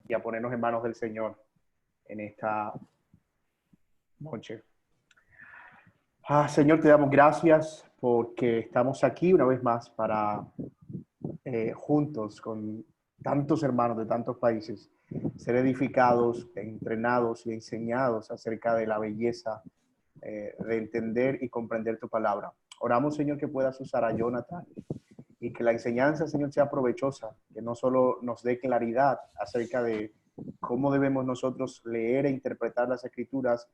y a ponernos en manos del Señor en esta noche. Señor, te damos gracias porque estamos aquí una vez más para juntos con tantos hermanos de tantos países ser edificados, entrenados y enseñados acerca de la belleza de entender y comprender tu palabra. Oramos, Señor, que puedas usar a Jonathan y que la enseñanza, Señor, sea provechosa, que no solo nos dé claridad acerca de cómo debemos nosotros leer e interpretar las Escrituras,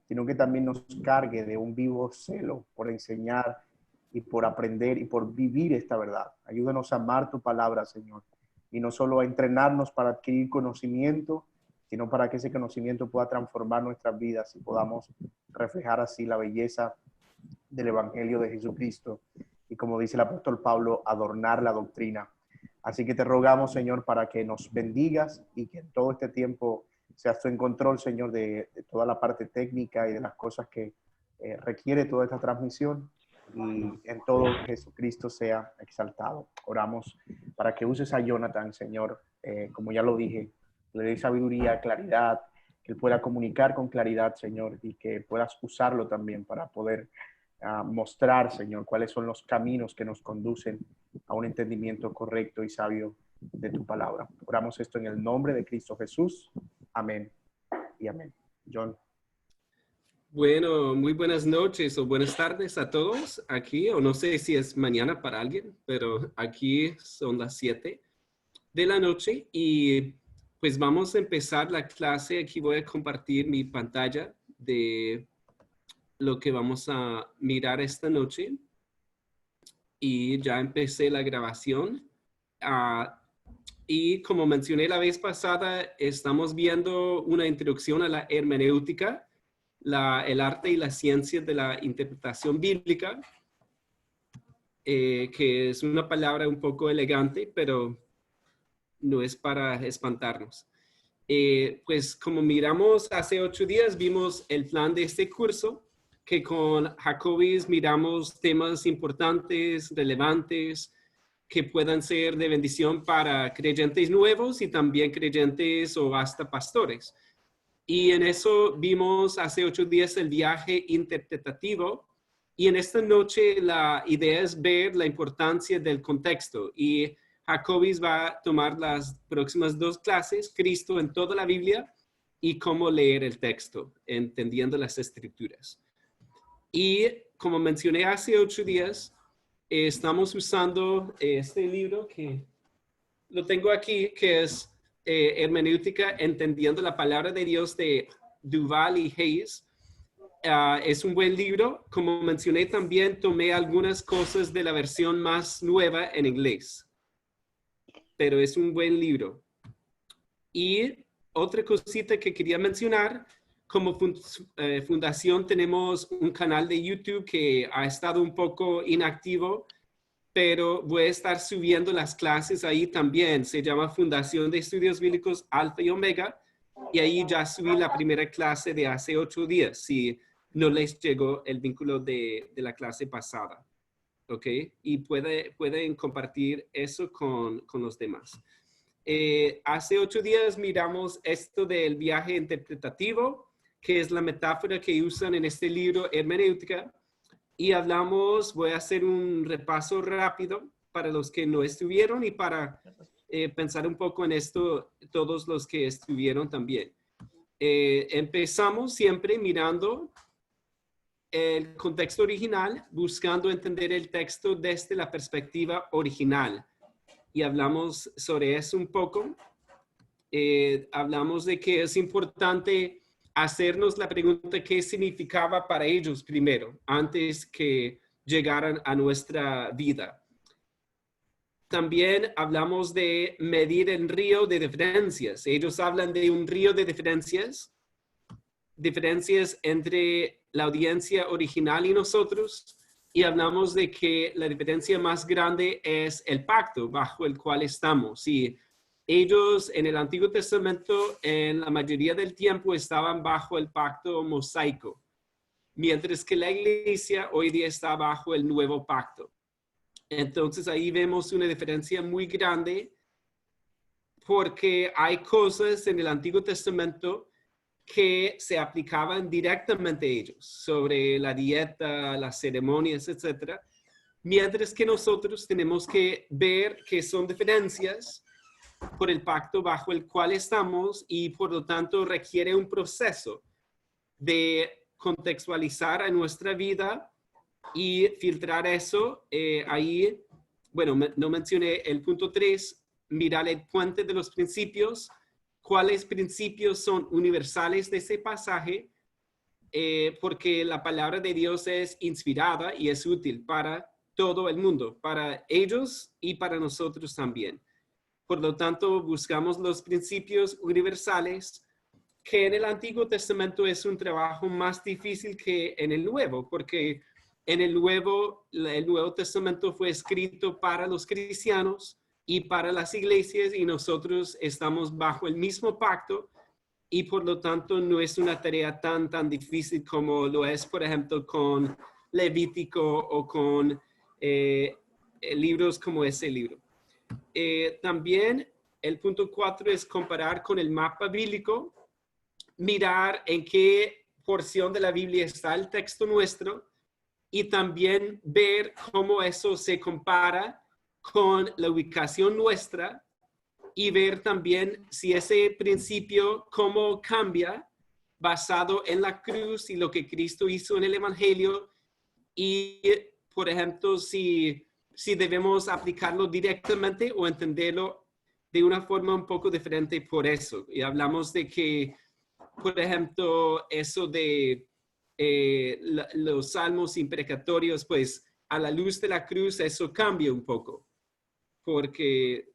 sino que también nos cargue de un vivo celo por enseñar y por aprender y por vivir esta verdad. Ayúdanos a amar tu palabra, Señor, y no solo a entrenarnos para adquirir conocimiento, sino para que ese conocimiento pueda transformar nuestras vidas y podamos reflejar así la belleza del Evangelio de Jesucristo y, como dice el apóstol Pablo, adornar la doctrina. Así que te rogamos, Señor, para que nos bendigas y que en todo este tiempo seas tú en control, Señor, de toda la parte técnica y de las cosas que requiere toda esta transmisión, y en todo Jesucristo sea exaltado. Oramos para que uses a Jonathan, Señor, como ya lo dije, le dé sabiduría, claridad, que él pueda comunicar con claridad, Señor, y que puedas usarlo también para poder mostrar, Señor, cuáles son los caminos que nos conducen a un entendimiento correcto y sabio de tu palabra. Oramos esto en el nombre de Cristo Jesús. Amén y amén. John. Bueno, muy buenas noches o buenas tardes a todos aquí, o no sé si es mañana para alguien, pero aquí son las 7 de la noche y pues vamos a empezar la clase. Aquí voy a compartir mi pantalla de lo que vamos a mirar esta noche y ya empecé la grabación. Y como mencioné la vez pasada, estamos viendo una introducción a la hermenéutica, el arte y la ciencia de la interpretación bíblica, que es una palabra un poco elegante, pero no es para espantarnos. Pues como miramos hace 8 días, vimos el plan de este curso, que con Jacobis miramos temas importantes, relevantes, que puedan ser de bendición para creyentes nuevos y también creyentes o hasta pastores. Y en eso vimos hace 8 días el viaje interpretativo. Y en esta noche la idea es ver la importancia del contexto. Y Jacobis va a tomar las próximas 2 clases, Cristo en toda la Biblia y cómo leer el texto, entendiendo las escrituras. Y como mencioné hace 8 días, estamos usando este libro que lo tengo aquí, que es Hermenéutica, entendiendo la palabra de Dios, de Duval y Hayes. Es un buen libro. Como mencioné, también tomé algunas cosas de la versión más nueva en inglés, pero es un buen libro. Y otra cosita que quería mencionar, como fundación tenemos un canal de YouTube que ha estado un poco inactivo, pero voy a estar subiendo las clases ahí también. Se llama Fundación de Estudios Bíblicos Alfa y Omega, y ahí ya subí la primera clase de hace 8 días, si no les llegó el vínculo de la clase pasada. ¿Ok? Y pueden compartir eso con los demás. Hace 8 días miramos esto del viaje interpretativo, que es la metáfora que usan en este libro Hermenéutica. Y hablamos, voy a hacer un repaso rápido para los que no estuvieron y para pensar un poco en esto, todos los que estuvieron también. Empezamos siempre mirando el contexto original, buscando entender el texto desde la perspectiva original. Y hablamos sobre eso un poco. Hablamos de que es importante hacernos la pregunta qué significaba para ellos primero, antes que llegaran a nuestra vida. También hablamos de medir el río de diferencias. Ellos hablan de un río de diferencias entre la audiencia original y nosotros, y hablamos de que la diferencia más grande es el pacto bajo el cual estamos. Y ellos en el Antiguo Testamento, en la mayoría del tiempo, estaban bajo el pacto mosaico, mientras que la iglesia hoy día está bajo el nuevo pacto. Entonces ahí vemos una diferencia muy grande porque hay cosas en el Antiguo Testamento que se aplicaban directamente a ellos, sobre la dieta, las ceremonias, etcétera, mientras que nosotros tenemos que ver que son diferencias por el pacto bajo el cual estamos y por lo tanto requiere un proceso de contextualizar a nuestra vida y filtrar eso. Ahí, bueno, no mencioné el punto 3, mirar el puente de los principios, cuáles principios son universales de ese pasaje, porque la palabra de Dios es inspirada y es útil para todo el mundo, para ellos y para nosotros también. Por lo tanto, buscamos los principios universales, que en el Antiguo Testamento es un trabajo más difícil que en el Nuevo, porque en el Nuevo Testamento fue escrito para los cristianos y para las iglesias, y nosotros estamos bajo el mismo pacto, y por lo tanto no es una tarea tan difícil como lo es, por ejemplo, con Levítico o con libros como ese libro. También el punto 4 es comparar con el mapa bíblico, mirar en qué porción de la Biblia está el texto nuestro y también ver cómo eso se compara con la ubicación nuestra y ver también si ese principio cómo cambia basado en la cruz y lo que Cristo hizo en el Evangelio y, por ejemplo, si debemos aplicarlo directamente o entenderlo de una forma un poco diferente por eso. Y hablamos de que, por ejemplo, eso de los salmos imprecatorios, pues a la luz de la cruz eso cambia un poco, porque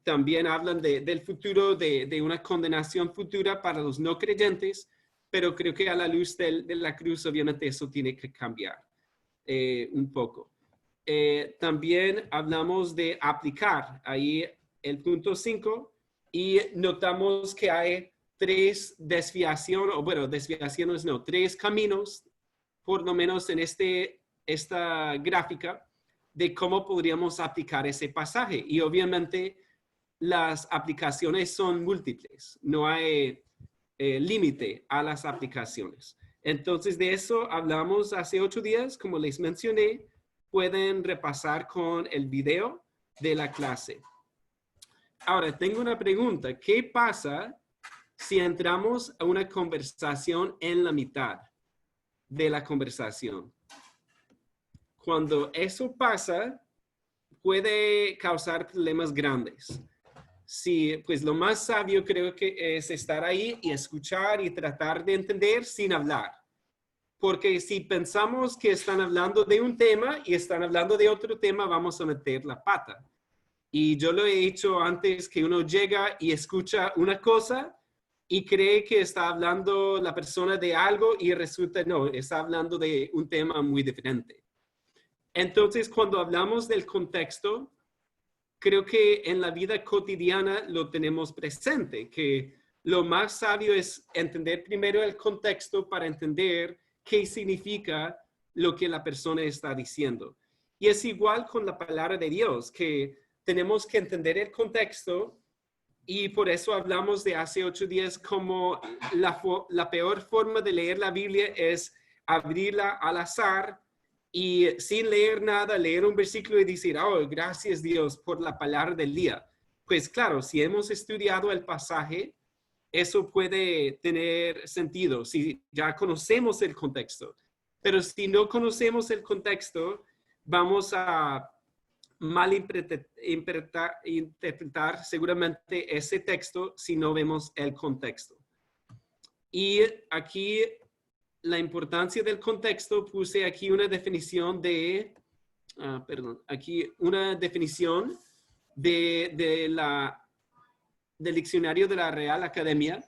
también hablan del futuro, de una condenación futura para los no creyentes, pero creo que a la luz de la cruz obviamente eso tiene que cambiar un poco. También hablamos de aplicar, ahí el punto 5, y notamos que hay tres tres caminos, por lo menos en esta gráfica, de cómo podríamos aplicar ese pasaje. Y obviamente las aplicaciones son múltiples, no hay límite a las aplicaciones. Entonces de eso hablamos hace 8 días, como les mencioné. Pueden repasar con el video de la clase. Ahora, tengo una pregunta. ¿Qué pasa si entramos a una conversación en la mitad de la conversación? Cuando eso pasa, puede causar problemas grandes. Sí, pues lo más sabio creo que es estar ahí y escuchar y tratar de entender sin hablar. Porque si pensamos que están hablando de un tema y están hablando de otro tema, vamos a meter la pata. Y yo lo he hecho antes, que uno llega y escucha una cosa y cree que está hablando la persona de algo y resulta no, está hablando de un tema muy diferente. Entonces, cuando hablamos del contexto, creo que en la vida cotidiana lo tenemos presente, que lo más sabio es entender primero el contexto para entender qué significa lo que la persona está diciendo. Y es igual con la palabra de Dios, que tenemos que entender el contexto, y por eso hablamos de hace 8 días como la peor forma de leer la Biblia es abrirla al azar y sin leer nada, leer un versículo y decir, oh, gracias Dios por la palabra del día. Pues claro, si hemos estudiado el pasaje, eso puede tener sentido si ya conocemos el contexto. Pero si no conocemos el contexto, vamos a malinterpretar seguramente ese texto si no vemos el contexto. Y aquí la importancia del contexto, puse aquí una definición del diccionario de la Real Academia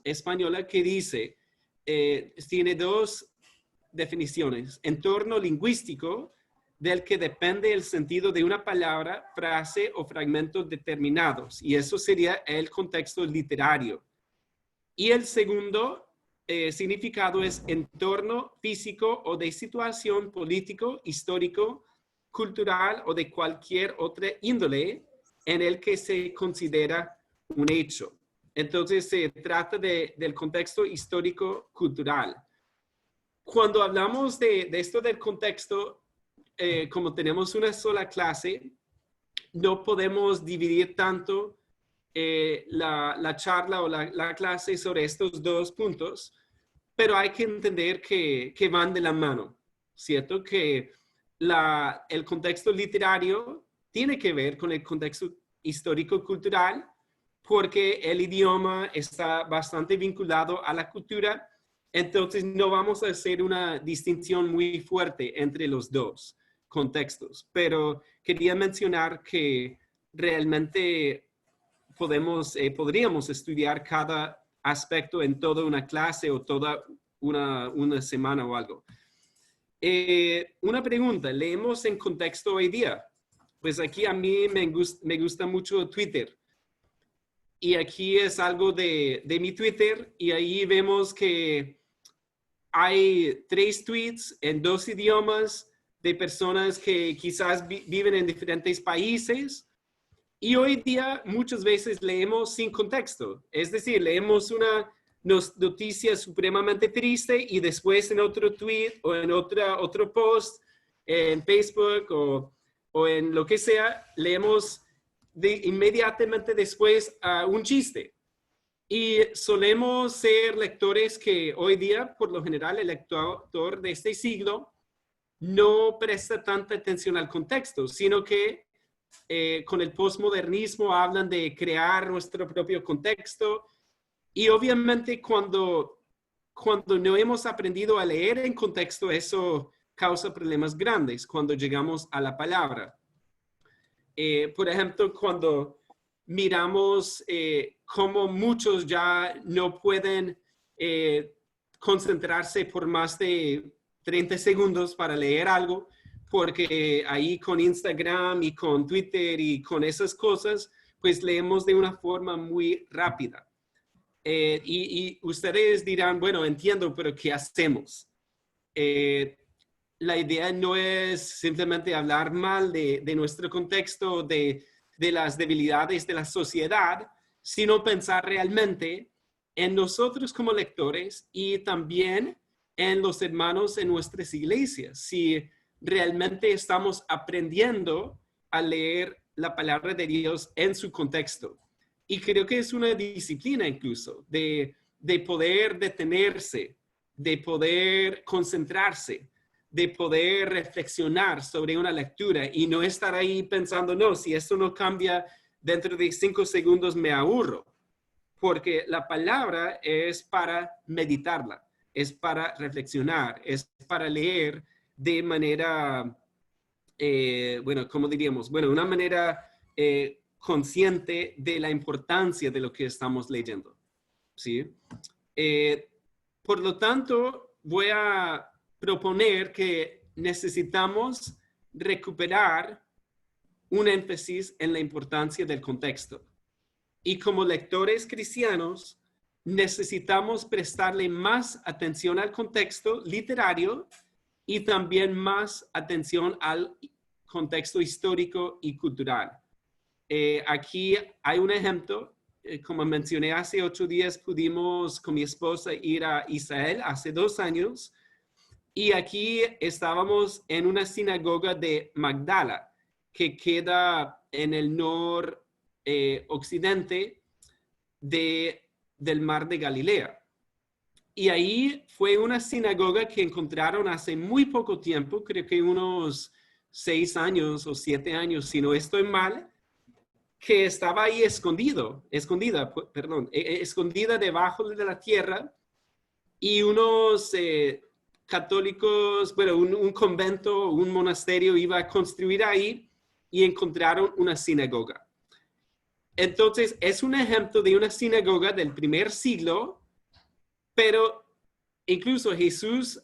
Española, que dice, tiene 2 definiciones: entorno lingüístico, del que depende el sentido de una palabra, frase o fragmentos determinados, y eso sería el contexto literario. Y el segundo significado es entorno físico o de situación político, histórico, cultural o de cualquier otra índole en el que se considera un hecho. Entonces se trata del contexto histórico-cultural. Cuando hablamos de esto del contexto, como tenemos una sola clase, no podemos dividir tanto la charla o la clase sobre estos dos puntos, pero hay que entender que van de la mano, ¿cierto? Que el contexto literario tiene que ver con el contexto histórico-cultural, porque el idioma está bastante vinculado a la cultura, entonces no vamos a hacer una distinción muy fuerte entre los dos contextos, pero quería mencionar que realmente podríamos estudiar cada aspecto en toda una clase o toda una semana o algo. Una pregunta, leemos en contexto hoy día. Pues aquí a mí me gusta mucho Twitter. Y aquí es algo de mi Twitter y ahí vemos que hay 3 tweets en 2 idiomas de personas que quizás viven en diferentes países. Y hoy día muchas veces leemos sin contexto. Es decir, leemos una noticia supremamente triste y después en otro tweet o en otro post en Facebook o en lo que sea, leemos inmediatamente después un chiste. Y solemos ser lectores que hoy día, por lo general, el lector de este siglo no presta tanta atención al contexto, sino que con el postmodernismo hablan de crear nuestro propio contexto. Y obviamente cuando no hemos aprendido a leer en contexto, eso causa problemas grandes cuando llegamos a la palabra. Por ejemplo, cuando miramos cómo muchos ya no pueden concentrarse por más de 30 segundos para leer algo, porque ahí con Instagram y con Twitter y con esas cosas, pues leemos de una forma muy rápida. Y ustedes dirán, bueno, entiendo, pero ¿qué hacemos? La idea no es simplemente hablar mal de nuestro contexto, de las debilidades de la sociedad, sino pensar realmente en nosotros como lectores y también en los hermanos en nuestras iglesias. Si realmente estamos aprendiendo a leer la palabra de Dios en su contexto. Y creo que es una disciplina incluso de poder detenerse, de poder concentrarse, de poder reflexionar sobre una lectura y no estar ahí pensando, no, si esto no cambia dentro de 5 segundos me aburro. Porque la palabra es para meditarla, es para reflexionar, es para leer de manera, bueno, ¿cómo diríamos? Bueno, una manera consciente de la importancia de lo que estamos leyendo, ¿sí? Por lo tanto, voy a proponer que necesitamos recuperar un énfasis en la importancia del contexto. Y como lectores cristianos, necesitamos prestarle más atención al contexto literario y también más atención al contexto histórico y cultural. Aquí hay un ejemplo. Como mencioné, hace 8 días pudimos con mi esposa ir a Israel, hace 2 años, y aquí estábamos en una sinagoga de Magdala, que queda en el noroccidente del mar de Galilea. Y ahí fue una sinagoga que encontraron hace muy poco tiempo, creo que unos 6 años o 7 años, si no estoy mal, que estaba ahí escondida debajo de la tierra, y unos católicos, bueno, un convento, un monasterio iba a construir ahí y encontraron una sinagoga. Entonces, es un ejemplo de una sinagoga del primer siglo, pero incluso Jesús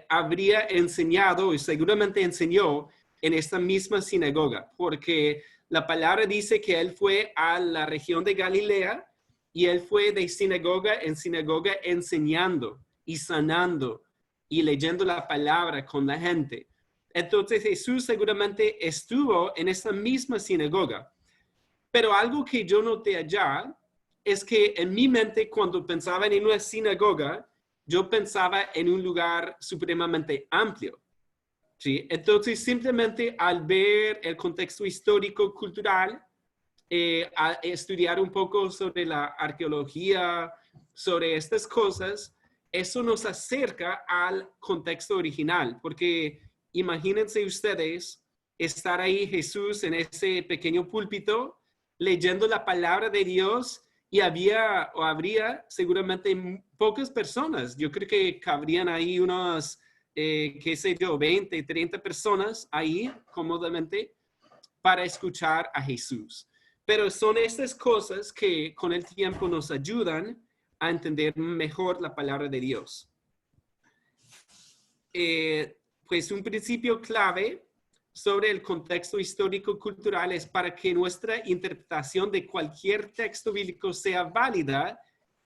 habría enseñado y seguramente enseñó en esta misma sinagoga, porque la palabra dice que él fue a la región de Galilea y él fue de sinagoga en sinagoga enseñando y sanando y leyendo la palabra con la gente. Entonces Jesús seguramente estuvo en esa misma sinagoga. Pero algo que yo noté allá es que en mi mente, cuando pensaba en una sinagoga, yo pensaba en un lugar supremamente amplio. ¿Sí? Entonces, simplemente al ver el contexto histórico, cultural, a estudiar un poco sobre la arqueología, sobre estas cosas, eso nos acerca al contexto original, porque imagínense ustedes estar ahí Jesús en ese pequeño púlpito leyendo la palabra de Dios y habría seguramente pocas personas. Yo creo que cabrían ahí unos, qué sé yo, 20, 30 personas ahí cómodamente para escuchar a Jesús. Pero son estas cosas que con el tiempo nos ayudan a entender mejor la palabra de Dios. Pues un principio clave sobre el contexto histórico-cultural es para que nuestra interpretación de cualquier texto bíblico sea válida,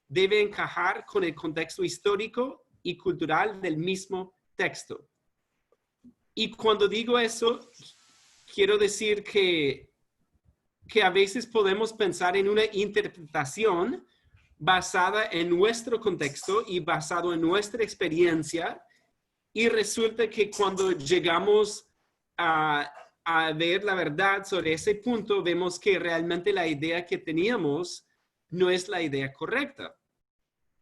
debe encajar con el contexto histórico y cultural del mismo texto. Y cuando digo eso, quiero decir que a veces podemos pensar en una interpretación basada en nuestro contexto y basado en nuestra experiencia, y resulta que cuando llegamos a ver la verdad sobre ese punto, vemos que realmente la idea que teníamos no es la idea correcta.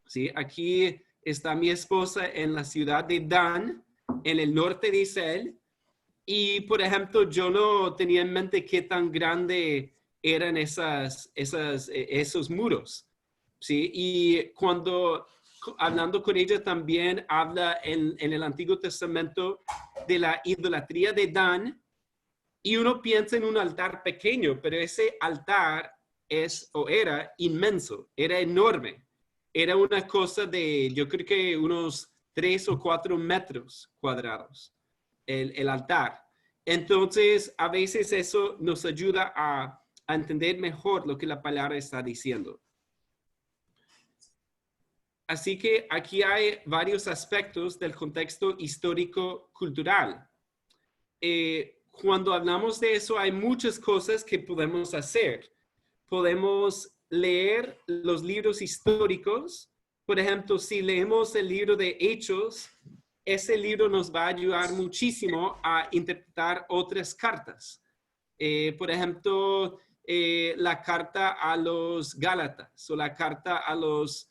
¿Sí? Aquí está mi esposa en la ciudad de Dan, en el norte de Israel, y por ejemplo, yo no tenía en mente qué tan grande eran esos muros. ¿Sí? Y cuando hablando con ella también habla en el Antiguo Testamento de la idolatría de Dan, y uno piensa en un altar pequeño, pero ese altar era inmenso, era enorme. Era una cosa de, yo creo que unos 3 o 4 metros cuadrados, el altar. Entonces, a veces eso nos ayuda a entender mejor lo que la palabra está diciendo. Así que aquí hay varios aspectos del contexto histórico-cultural. Cuando hablamos de eso, hay muchas cosas que podemos hacer. Podemos leer los libros históricos. Por ejemplo, si leemos el libro de Hechos, ese libro nos va a ayudar muchísimo a interpretar otras cartas. Por ejemplo, la carta a los Gálatas o la carta a los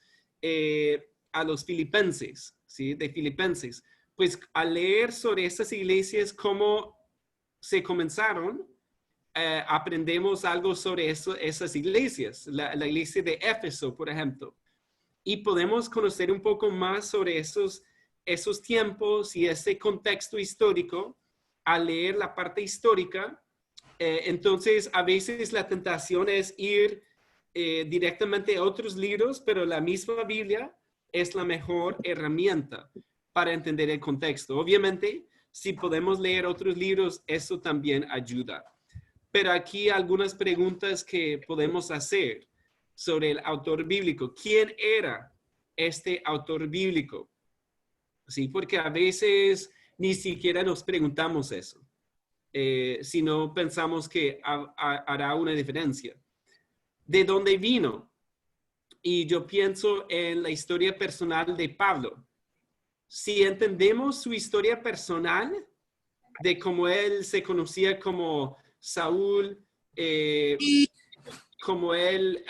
filipenses, ¿sí? De Filipenses. Pues al leer sobre estas iglesias, cómo se comenzaron, aprendemos algo sobre esas iglesias, la iglesia de Éfeso, por ejemplo. Y podemos conocer un poco más sobre esos tiempos y ese contexto histórico al leer la parte histórica. Entonces, a veces la tentación es ir directamente a otros libros, pero la misma Biblia es la mejor herramienta para entender el contexto. Obviamente, si podemos leer otros libros, eso también ayuda. Pero aquí algunas preguntas que podemos hacer sobre el autor bíblico. ¿Quién era este autor bíblico? Sí, porque a veces ni siquiera nos preguntamos eso. Si no pensamos que hará una diferencia. ¿De dónde vino? Y yo pienso en la historia personal de Pablo. Si entendemos su historia personal, de cómo él se conocía como Saúl, como él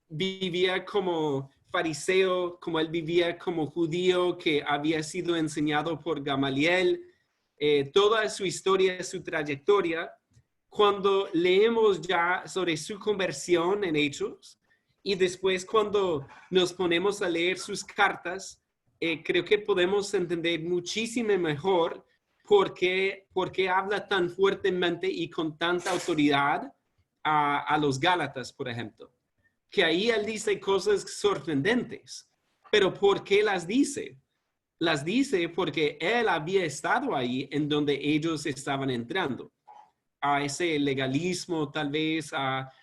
vivía como fariseo, como él vivía como judío que había sido enseñado por Gamaliel, toda su historia, su trayectoria. Cuando leemos ya sobre su conversión en Hechos y después cuando nos ponemos a leer sus cartas, creo que podemos entender muchísimo mejor por qué habla tan fuertemente y con tanta autoridad a los Gálatas, por ejemplo. Que ahí él dice cosas sorprendentes, pero ¿por qué las dice? Las dice porque él había estado ahí en donde ellos estaban entrando. A ese legalismo, tal vez, a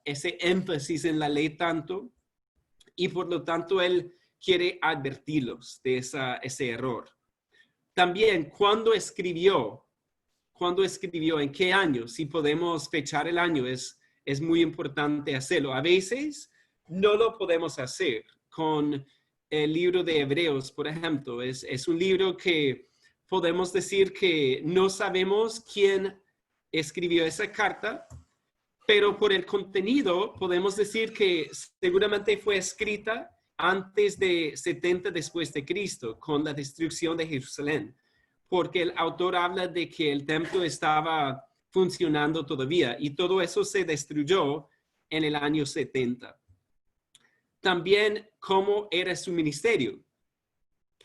ese énfasis en la ley tanto, y por lo tanto él quiere advertirlos de ese error. También, ¿cuándo escribió? ¿En qué año? Si podemos fechar el año, es es muy importante hacerlo. A veces no lo podemos hacer con el libro de Hebreos, por ejemplo. Es un libro que podemos decir que no sabemos quién escribió esa carta, pero por el contenido podemos decir que seguramente fue escrita antes de 70 después de Cristo, con la destrucción de Jerusalén, porque el autor habla de que el templo estaba funcionando todavía y todo eso se destruyó en el año 70. También, ¿cómo era su ministerio?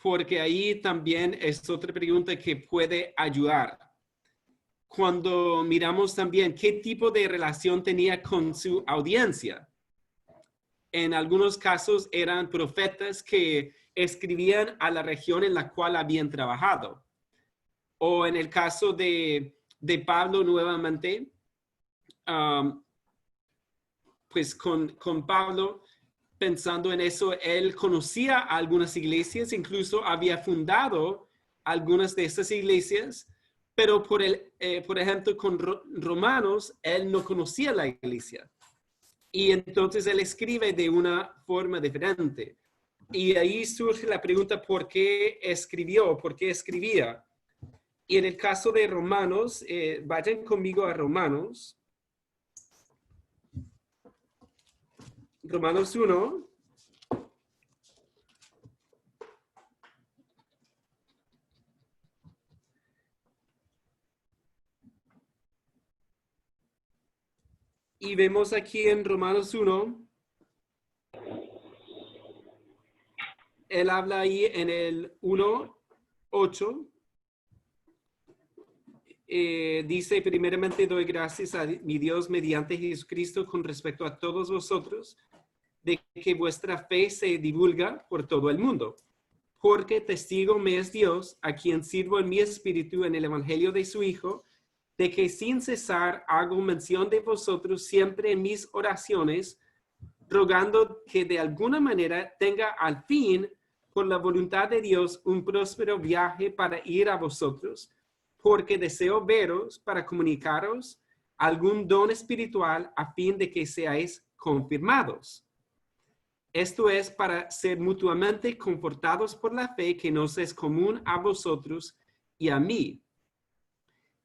Porque ahí también es otra pregunta que puede ayudar. Cuando miramos también qué tipo de relación tenía con su audiencia. En algunos casos eran profetas que escribían a la región en la cual habían trabajado. O en el caso de Pablo nuevamente, pues con Pablo, pensando en eso, él conocía a algunas iglesias, incluso había fundado algunas de esas iglesias, pero por ejemplo, con Romanos, él no conocía la iglesia. Y entonces él escribe de una forma diferente. Y ahí surge la pregunta, ¿por qué escribió? ¿Por qué escribía? Y en el caso de Romanos, vayan conmigo a Romanos. Romanos 1. Y vemos aquí en Romanos 1, él habla ahí en el 1:8. Dice, primeramente doy gracias a mi Dios mediante Jesucristo con respecto a todos vosotros, de que vuestra fe se divulga por todo el mundo. Porque testigo me es Dios, a quien sirvo en mi espíritu en el evangelio de su Hijo, de que sin cesar hago mención de vosotros siempre en mis oraciones, rogando que de alguna manera tenga al fin, por la voluntad de Dios, un próspero viaje para ir a vosotros, porque deseo veros para comunicaros algún don espiritual a fin de que seáis confirmados. Esto es para ser mutuamente confortados por la fe que nos es común a vosotros y a mí.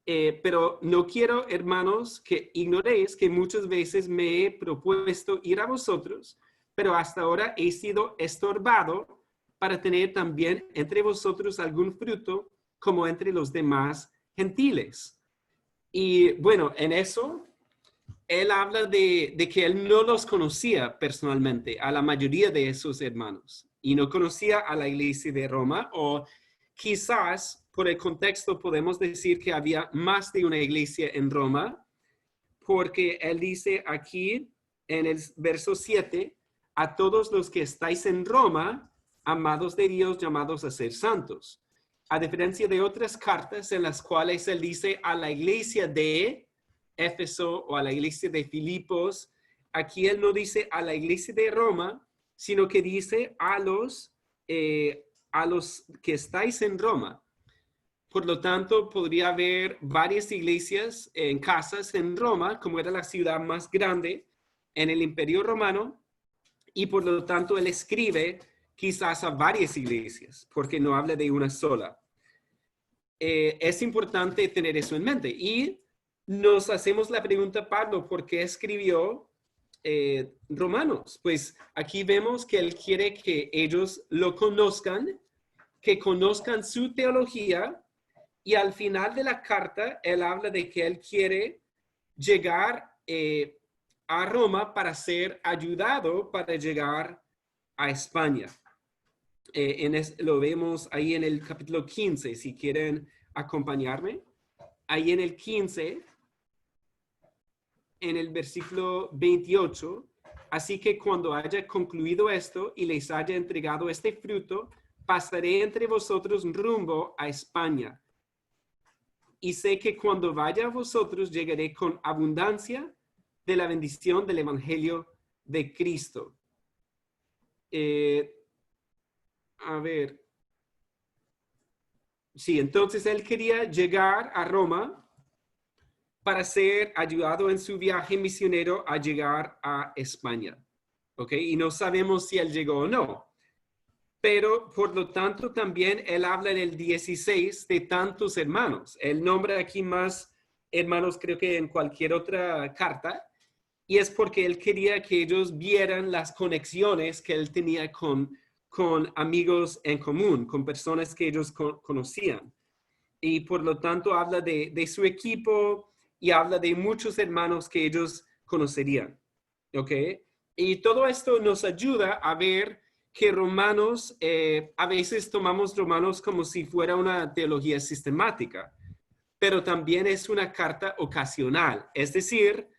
Pero no quiero, hermanos, que ignoréis que muchas veces me he propuesto ir a vosotros, pero hasta ahora he sido estorbado para tener también entre vosotros algún fruto como entre los demás gentiles. Y bueno, en eso él habla de que él no los conocía personalmente a la mayoría de esos hermanos y no conocía a la iglesia de Roma, o quizás por el contexto podemos decir que había más de una iglesia en Roma, porque él dice aquí en el verso 7, a todos los que estáis en Roma, amados de Dios, llamados a ser santos. A diferencia de otras cartas en las cuales él dice a la iglesia de Éfeso o a la iglesia de Filipos, aquí él no dice a la iglesia de Roma, sino que dice a los que estáis en Roma. Por lo tanto, podría haber varias iglesias en casas en Roma, como era la ciudad más grande en el Imperio Romano, y por lo tanto él escribe quizás a varias iglesias, porque no habla de una sola. Es importante tener eso en mente. Y nos hacemos la pregunta, Pablo, ¿por qué escribió Romanos? Pues aquí vemos que él quiere que ellos lo conozcan, que conozcan su teología, y al final de la carta, él habla de que él quiere llegar a Roma para ser ayudado para llegar a España. Lo vemos ahí en el capítulo 15, si quieren acompañarme. Ahí en el 15, en el versículo 28, así que cuando haya concluido esto y les haya entregado este fruto, pasaré entre vosotros rumbo a España. Y sé que cuando vaya a vosotros llegaré con abundancia de la bendición del evangelio de Cristo. A ver. Sí, entonces él quería llegar a Roma para ser ayudado en su viaje misionero a llegar a España. ¿Ok? Y no sabemos si él llegó o no. Pero por lo tanto también él habla en el 16 de tantos hermanos. Él nombra aquí más hermanos creo que en cualquier otra carta. Y es porque él quería que ellos vieran las conexiones que él tenía con amigos en común, con personas que ellos conocían. Y por lo tanto habla de su equipo y habla de muchos hermanos que ellos conocerían. ¿Ok? Y todo esto nos ayuda a ver que Romanos, a veces tomamos Romanos como si fuera una teología sistemática, pero también es una carta ocasional. Es decir,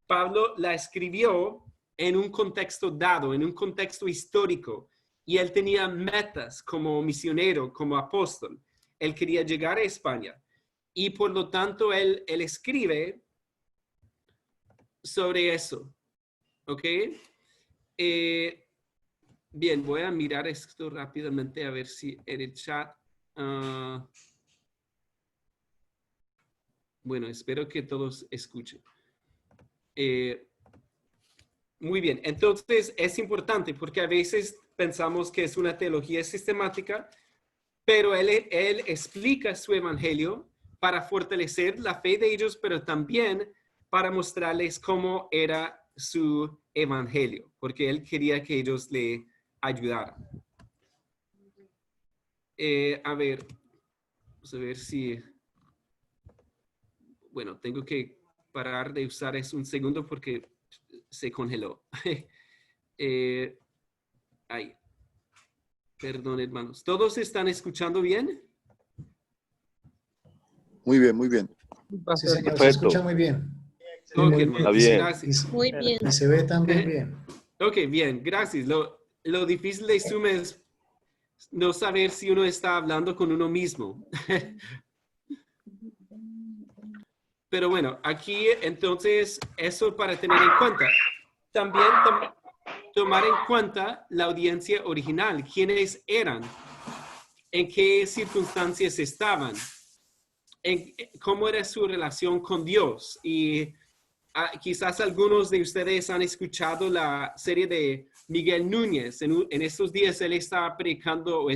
Pablo la escribió en un contexto dado, en un contexto histórico, y él tenía metas como misionero, como apóstol. Él quería llegar a España, y por lo tanto él escribe sobre eso. ¿Ok? Bien, voy a mirar esto rápidamente a ver si en el chat... bueno, espero que todos escuchen. Muy bien, entonces es importante porque a veces pensamos que es una teología sistemática, pero él explica su evangelio para fortalecer la fe de ellos, pero también para mostrarles cómo era su evangelio, porque él quería que ellos le ayudaran. A ver, vamos a ver si... Bueno, tengo que parar de usar eso un segundo porque se congeló. Ahí. Perdón, hermanos. ¿Todos están escuchando bien? Muy bien, muy bien. Sí, señor, se escucha muy bien. Sí, Ok, muy hermanos. bien. Gracias. Muy bien. Y se ve también bien. Ok, bien, gracias. Lo difícil de Zoom es no saber si uno está hablando con uno mismo. Pero bueno, aquí entonces eso para tener en cuenta. También tomar en cuenta la audiencia original, quiénes eran, en qué circunstancias estaban, cómo era su relación con Dios. Y quizás algunos de ustedes han escuchado la serie de Miguel Núñez. En estos días él estaba predicando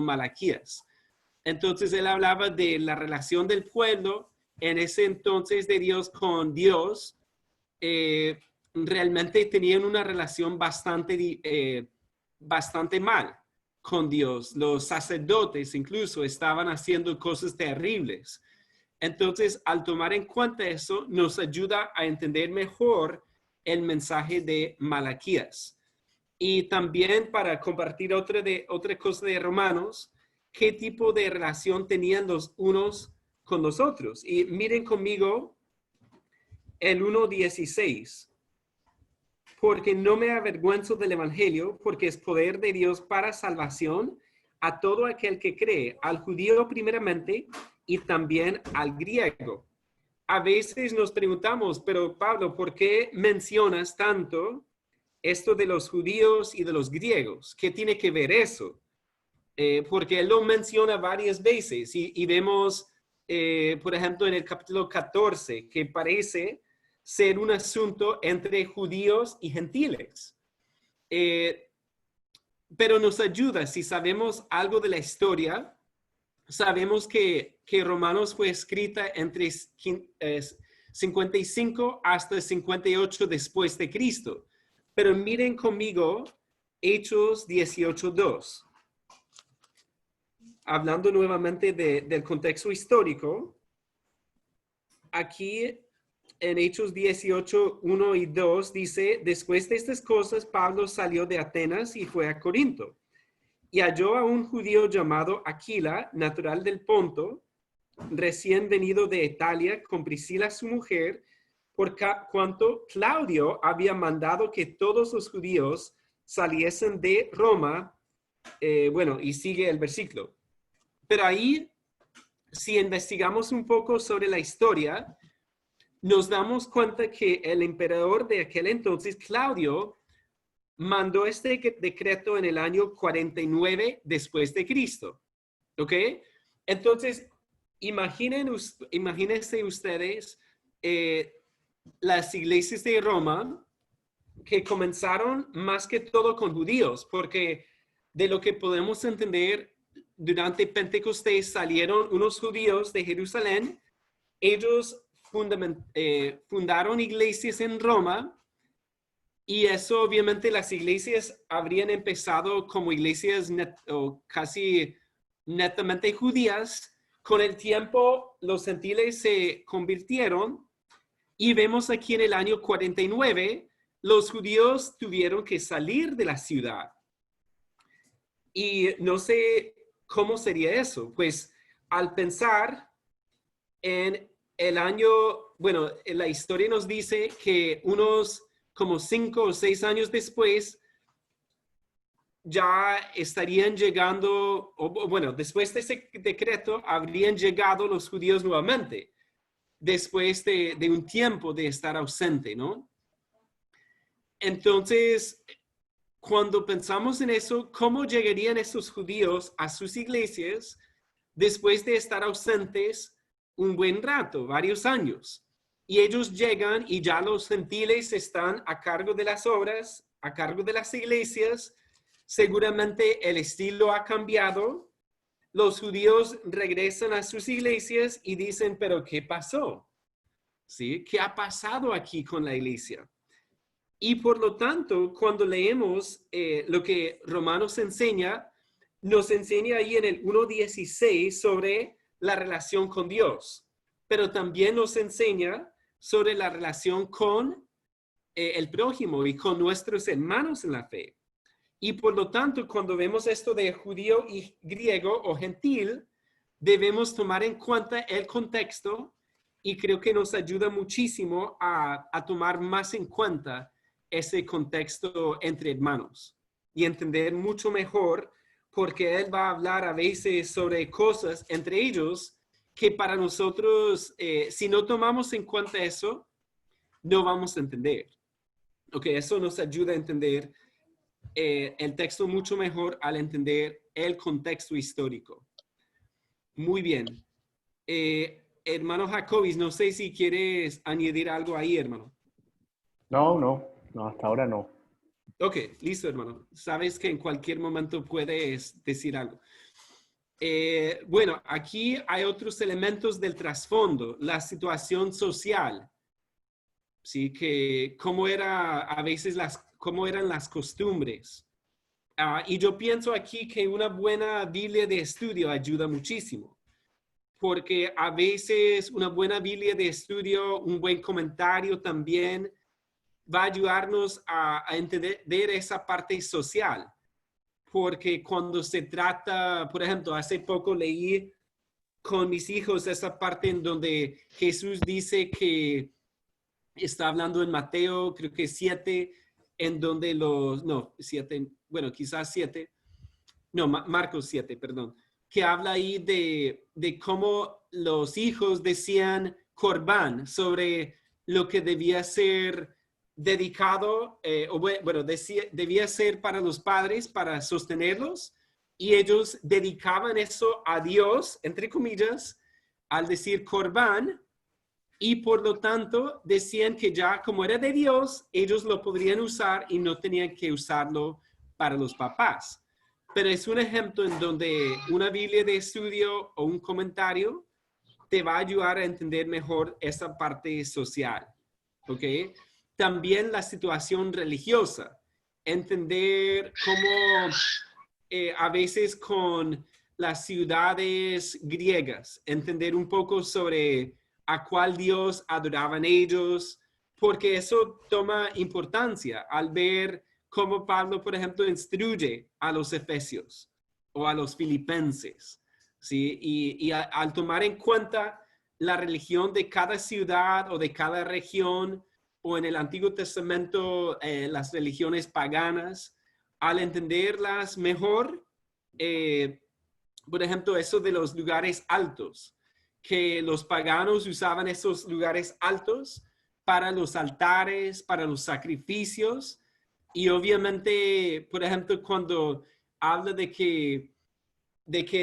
Malaquías. Entonces él hablaba de la relación del pueblo en ese entonces de Dios con Dios. Realmente tenían una relación bastante mal con Dios. Los sacerdotes incluso estaban haciendo cosas terribles. Entonces, al tomar en cuenta eso, nos ayuda a entender mejor el mensaje de Malaquías. Y también para compartir otra cosa de Romanos, qué tipo de relación tenían los unos con los otros. Y miren conmigo el 1:16. Porque no me avergüenzo del evangelio, porque es poder de Dios para salvación a todo aquel que cree, al judío primeramente y también al griego. A veces nos preguntamos, pero Pablo, ¿por qué mencionas tanto esto de los judíos y de los griegos? ¿Qué tiene que ver eso? Porque él lo menciona varias veces y vemos, por ejemplo, en el capítulo 14, que parece ser un asunto entre judíos y gentiles. Pero nos ayuda, si sabemos algo de la historia, sabemos que Romanos fue escrita entre 55 hasta 58 después de Cristo. Pero miren conmigo Hechos 18:2. Hablando nuevamente del contexto histórico, aquí en Hechos 18:1 y 2 dice, después de estas cosas, Pablo salió de Atenas y fue a Corinto. Y halló a un judío llamado Aquila, natural del Ponto, recién venido de Italia, con Priscila su mujer, por cuanto Claudio había mandado que todos los judíos saliesen de Roma. Bueno, y sigue el versículo. Pero ahí, si investigamos un poco sobre la historia, nos damos cuenta que el emperador de aquel entonces, Claudio, mandó este decreto en el año 49 después de Cristo. ¿Ok? Entonces, imagínense ustedes las iglesias de Roma que comenzaron más que todo con judíos, porque de lo que podemos entender, durante Pentecostés salieron unos judíos de Jerusalén. Ellos fundaron iglesias en Roma, y eso obviamente las iglesias habrían empezado como iglesias casi netamente judías. Con el tiempo los gentiles se convirtieron, y vemos aquí en el año 49 los judíos tuvieron que salir de la ciudad. Y no sé cómo sería eso. Pues al pensar en el año, bueno, la historia nos dice que unos como 5 o 6 años después ya estarían llegando, o bueno, después de ese decreto habrían llegado los judíos nuevamente, después de un tiempo de estar ausente, ¿no? Entonces, cuando pensamos en eso, ¿cómo llegarían esos judíos a sus iglesias después de estar ausentes un buen rato, varios años? Y ellos llegan y ya los gentiles están a cargo de las obras, a cargo de las iglesias. Seguramente el estilo ha cambiado. Los judíos regresan a sus iglesias y dicen, ¿pero qué pasó? ¿Sí? ¿Qué ha pasado aquí con la iglesia? Y por lo tanto, cuando leemos lo que Romanos enseña, nos enseña ahí en el 1:16 sobre la relación con Dios, pero también nos enseña sobre la relación con el prójimo y con nuestros hermanos en la fe. Y por lo tanto, cuando vemos esto de judío y griego o gentil, debemos tomar en cuenta el contexto, y creo que nos ayuda muchísimo a tomar más en cuenta ese contexto entre hermanos y entender mucho mejor, porque él va a hablar a veces sobre cosas entre ellos que para nosotros, si no tomamos en cuenta eso, no vamos a entender. Ok, eso nos ayuda a entender el texto mucho mejor al entender el contexto histórico. Muy bien. Hermano Jacobis, no sé si quieres añadir algo ahí, hermano. No, hasta ahora no. Ok, listo, hermano. Sabes que en cualquier momento puedes decir algo. Bueno, aquí hay otros elementos del trasfondo, la situación social. Sí, que cómo era a veces cómo eran las costumbres. Y yo pienso aquí que una buena Biblia de estudio ayuda muchísimo, porque a veces una buena Biblia de estudio, un buen comentario también va a ayudarnos a entender esa parte social. Porque cuando se trata, por ejemplo, hace poco leí con mis hijos esa parte en donde Jesús dice que está hablando en Mateo, creo que 7, en donde quizás 7, Marcos 7, perdón, que habla ahí de cómo los hijos decían corbán, sobre lo que debía ser dedicado, debía ser para los padres, para sostenerlos, y ellos dedicaban eso a Dios, entre comillas, al decir corbán, y por lo tanto decían que ya como era de Dios, ellos lo podrían usar y no tenían que usarlo para los papás. Pero es un ejemplo en donde una Biblia de estudio o un comentario te va a ayudar a entender mejor esa parte social, ¿ok? También la situación religiosa, entender cómo a veces con las ciudades griegas, entender un poco sobre a cuál Dios adoraban ellos, porque eso toma importancia al ver cómo Pablo, por ejemplo, instruye a los efesios o a los filipenses, ¿sí? Y al tomar en cuenta la religión de cada ciudad o de cada región, o en el Antiguo Testamento las religiones paganas, al entenderlas mejor, por ejemplo, eso de los lugares altos, que los paganos usaban esos lugares altos para los altares, para los sacrificios, y obviamente, por ejemplo, cuando habla de que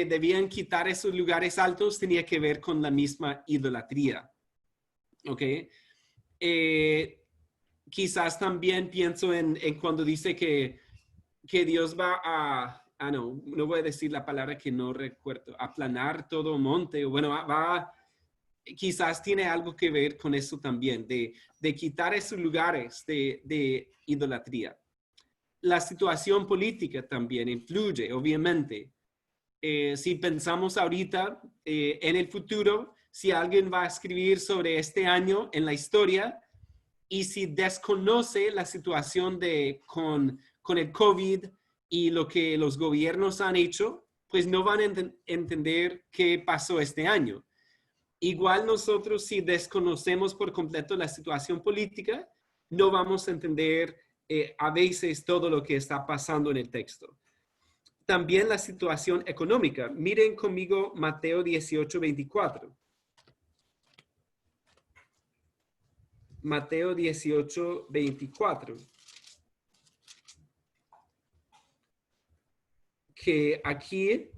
debían quitar esos lugares altos, tenía que ver con la misma idolatría. ¿Ok? Quizás también pienso en cuando dice que Dios va no voy a decir la palabra que no recuerdo, aplanar todo monte, o bueno, quizás tiene algo que ver con eso también, de quitar esos lugares de idolatría. La situación política también influye, obviamente. Si pensamos ahorita en el futuro, si alguien va a escribir sobre este año en la historia y si desconoce la situación con el COVID y lo que los gobiernos han hecho, pues no van a entender qué pasó este año. Igual nosotros, si desconocemos por completo la situación política, no vamos a entender a veces todo lo que está pasando en el texto. También la situación económica. Miren conmigo Mateo 18:24. Mateo 18:24. Que aquí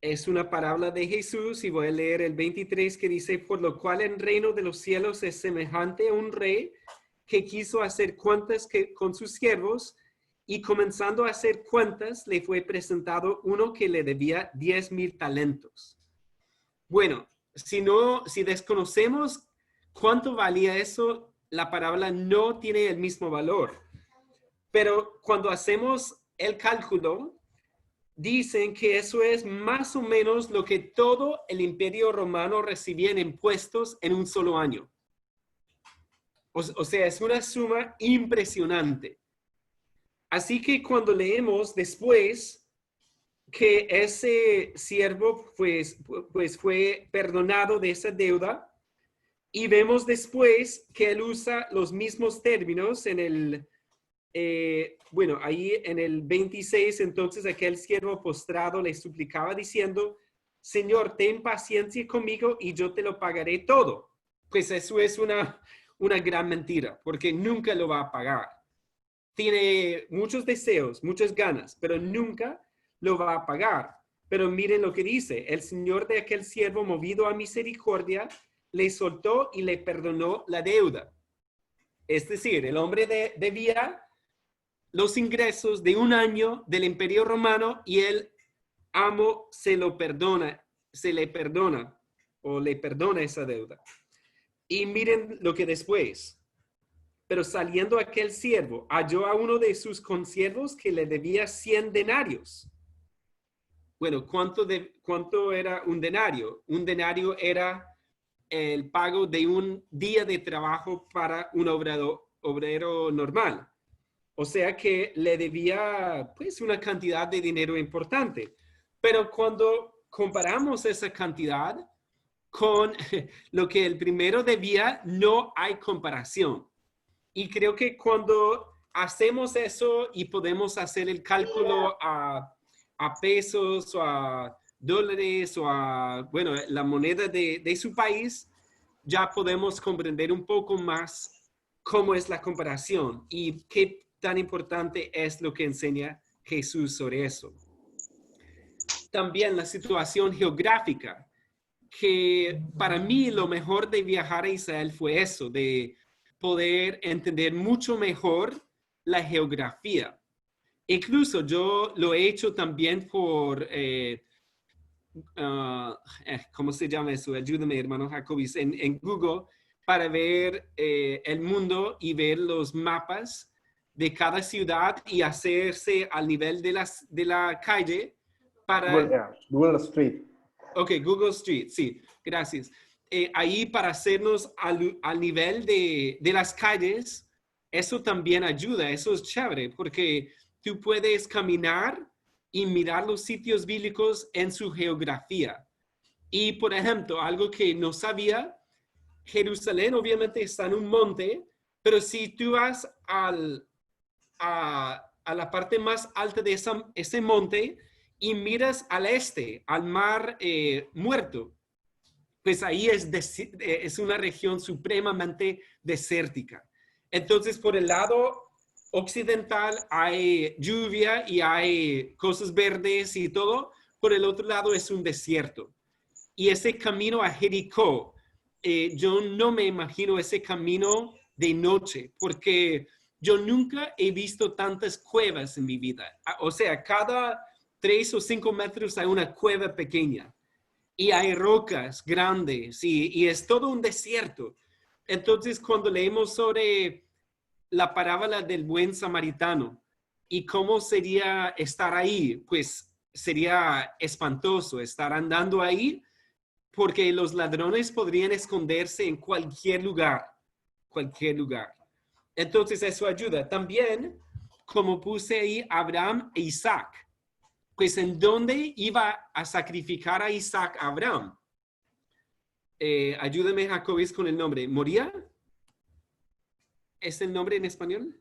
es una parábola de Jesús y voy a leer el 23 que dice, por lo cual el reino de los cielos es semejante a un rey que quiso hacer cuentas con sus siervos y comenzando a hacer cuentas le fue presentado uno que le debía 10,000 talentos. Bueno, si desconocemos cuánto valía eso, la parábola no tiene el mismo valor. Pero cuando hacemos el cálculo, dicen que eso es más o menos lo que todo el Imperio Romano recibía en impuestos en un solo año. O sea, es una suma impresionante. Así que cuando leemos después que ese siervo pues fue perdonado de esa deuda y vemos después que él usa los mismos términos en el ahí en el 26, entonces aquel siervo postrado le suplicaba diciendo, Señor, ten paciencia conmigo y yo te lo pagaré todo. Pues eso es una gran mentira, porque nunca lo va a pagar. Tiene muchos deseos, muchas ganas, pero nunca lo va a pagar. Pero miren lo que dice, el Señor de aquel siervo, movido a misericordia, le soltó y le perdonó la deuda. Es decir, el hombre debía los ingresos de un año del Imperio Romano y el amo se le perdona esa deuda. Y miren lo que después. Pero saliendo aquel siervo, halló a uno de sus consiervos que le debía 100 denarios. Bueno, ¿cuánto era un denario? Un denario era el pago de un día de trabajo para un obrero normal. O sea que le debía pues una cantidad de dinero importante. Pero cuando comparamos esa cantidad con lo que el primero debía, no hay comparación. Y creo que cuando hacemos eso y podemos hacer el cálculo a pesos o a dólares o a, la moneda de su país, ya podemos comprender un poco más cómo es la comparación y qué tan importante es lo que enseña Jesús sobre eso. También la situación geográfica, que para mí lo mejor de viajar a Israel fue eso, de poder entender mucho mejor la geografía. Incluso yo lo he hecho también por, ¿cómo se llama eso? Ayúdame, hermano Jacobis, en Google, para ver el mundo y ver los mapas de cada ciudad y hacerse al nivel de la calle para... Google Street. Ok, Google Street, sí, gracias. Ahí para hacernos al nivel de las calles, eso también ayuda, eso es chévere, porque tú puedes caminar y mirar los sitios bíblicos en su geografía. Y, por ejemplo, algo que no sabía, Jerusalén obviamente está en un monte, pero si tú vas a la parte más alta de ese monte y miras al este, al mar Muerto, pues ahí es una región supremamente desértica. Entonces, por el lado occidental hay lluvia y hay cosas verdes y todo. Por el otro lado es un desierto. Y ese camino a Jericó yo no me imagino ese camino de noche, porque yo nunca he visto tantas cuevas en mi vida. O sea, cada 3 o 5 metros hay una cueva pequeña y hay rocas grandes y es todo un desierto. Entonces, cuando leemos sobre la parábola del buen samaritano y cómo sería estar ahí, pues sería espantoso estar andando ahí porque los ladrones podrían esconderse en cualquier lugar, cualquier lugar. Entonces eso ayuda. También, como puse ahí, Abraham e Isaac. Pues en dónde iba a sacrificar a Isaac Abraham. Ayúdame, Jacobis, con el nombre. ¿Moría? ¿Es el nombre en español?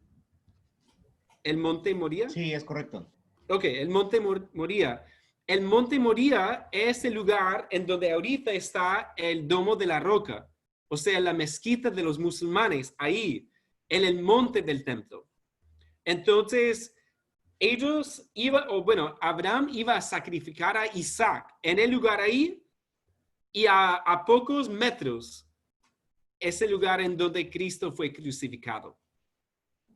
¿El monte Moría? Sí, es correcto. Ok, el monte Moría. El monte Moría es el lugar en donde ahorita está el domo de la roca, o sea, la mezquita de los musulmanes, ahí, en el monte del templo. Entonces, Abraham iba a sacrificar a Isaac en el lugar ahí y a pocos metros es el lugar en donde Cristo fue crucificado.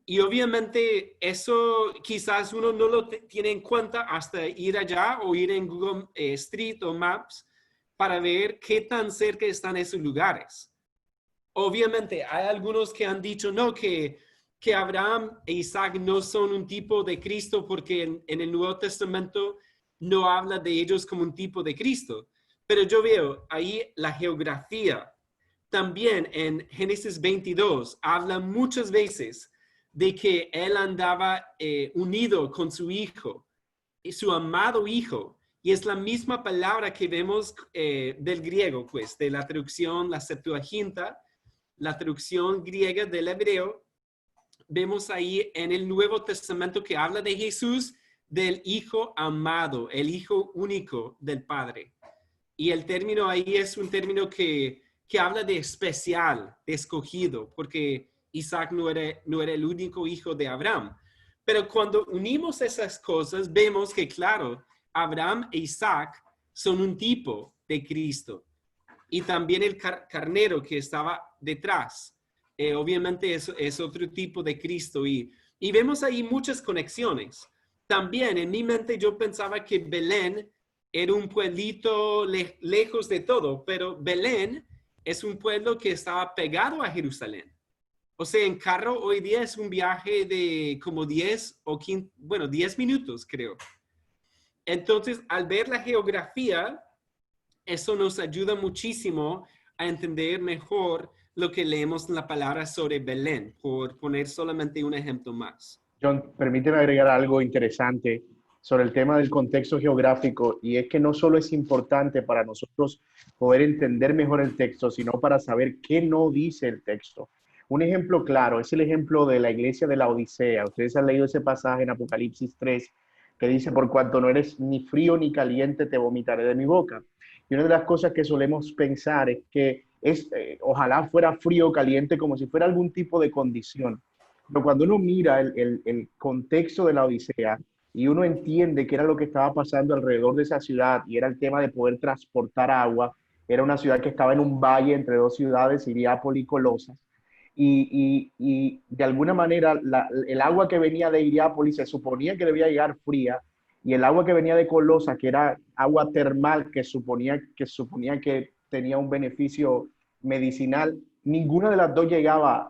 Y obviamente eso quizás uno no lo tiene en cuenta hasta ir allá o ir en Google Street o Maps para ver qué tan cerca están esos lugares. Obviamente hay algunos que han dicho no, que Abraham e Isaac no son un tipo de Cristo porque en el Nuevo Testamento no habla de ellos como un tipo de Cristo. Pero yo veo ahí la geografía. También en Génesis 22 habla muchas veces de que él andaba unido con su hijo, su amado hijo. Y es la misma palabra que vemos del griego, pues, de la traducción, la Septuaginta, la traducción griega del hebreo. Vemos ahí en el Nuevo Testamento que habla de Jesús, del hijo amado, el hijo único del Padre. Y el término ahí es un término que habla de especial, de escogido, porque Isaac no era el único hijo de Abraham. Pero cuando unimos esas cosas, vemos que, claro, Abraham e Isaac son un tipo de Cristo. Y también el carnero que estaba detrás. Obviamente es otro tipo de Cristo. Y vemos ahí muchas conexiones. También en mi mente yo pensaba que Belén era un pueblito lejos de todo, pero Belén es un pueblo que estaba pegado a Jerusalén. O sea, en carro hoy día es un viaje de como 10 o 15, 10 minutos, creo. Entonces, al ver la geografía, eso nos ayuda muchísimo a entender mejor lo que leemos en la palabra sobre Belén, por poner solamente un ejemplo más. John, permíteme agregar algo interesante sobre el tema del contexto geográfico, y es que no solo es importante para nosotros poder entender mejor el texto, sino para saber qué no dice el texto. Un ejemplo claro es el ejemplo de la iglesia de la Odisea. Ustedes han leído ese pasaje en Apocalipsis 3 que dice, por cuanto no eres ni frío ni caliente, te vomitaré de mi boca. Y una de las cosas que solemos pensar es que ojalá fuera frío o caliente como si fuera algún tipo de condición. Pero cuando uno mira el contexto de la Odisea y uno entiende qué era lo que estaba pasando alrededor de esa ciudad, y era el tema de poder transportar agua, era una ciudad que estaba en un valle entre dos ciudades, Hiriápolis y Colosas, y de alguna manera el agua que venía de Hiriápolis se suponía que debía llegar fría, y el agua que venía de Colosas, que era agua termal, que suponía que tenía un beneficio medicinal, ninguna de las dos llegaba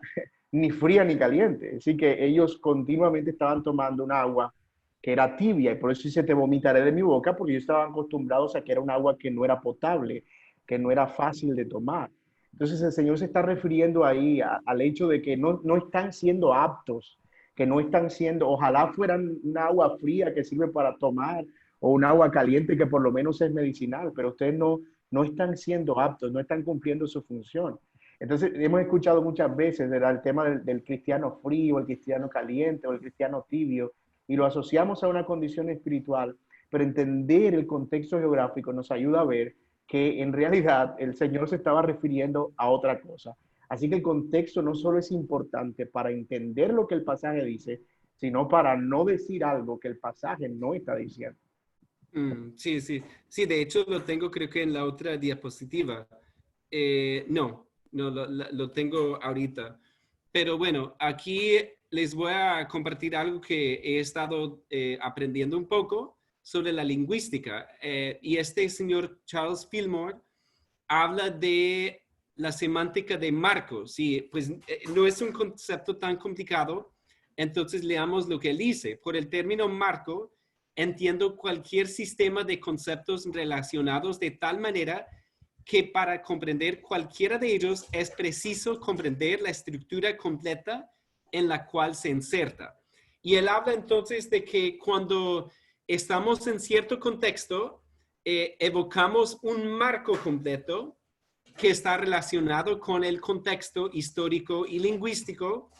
ni fría ni caliente. Así que ellos continuamente estaban tomando un agua que era tibia, y por eso dice, te vomitaré de mi boca, porque ellos estaban acostumbrados a que era un agua que no era potable, que no era fácil de tomar. Entonces el Señor se está refiriendo ahí al hecho de que no están siendo aptos, que no están siendo, ojalá fueran un agua fría que sirve para tomar, o un agua caliente que por lo menos es medicinal, pero ustedes no están siendo aptos, no están cumpliendo su función. Entonces, hemos escuchado muchas veces el tema del cristiano frío, el cristiano caliente o el cristiano tibio, y lo asociamos a una condición espiritual, pero entender el contexto geográfico nos ayuda a ver que en realidad el Señor se estaba refiriendo a otra cosa. Así que el contexto no solo es importante para entender lo que el pasaje dice, sino para no decir algo que el pasaje no está diciendo. Sí, de hecho lo tengo creo que en la otra diapositiva. No, lo tengo ahorita. Pero bueno, aquí les voy a compartir algo que he estado aprendiendo un poco sobre la lingüística. Y este señor Charles Fillmore habla de la semántica de marcos. Y pues no es un concepto tan complicado. Entonces leamos lo que él dice. Por el término marco, entiendo cualquier sistema de conceptos relacionados de tal manera que para comprender cualquiera de ellos es preciso comprender la estructura completa en la cual se inserta. Y él habla entonces de que cuando estamos en cierto contexto, evocamos un marco completo que está relacionado con el contexto histórico y lingüístico.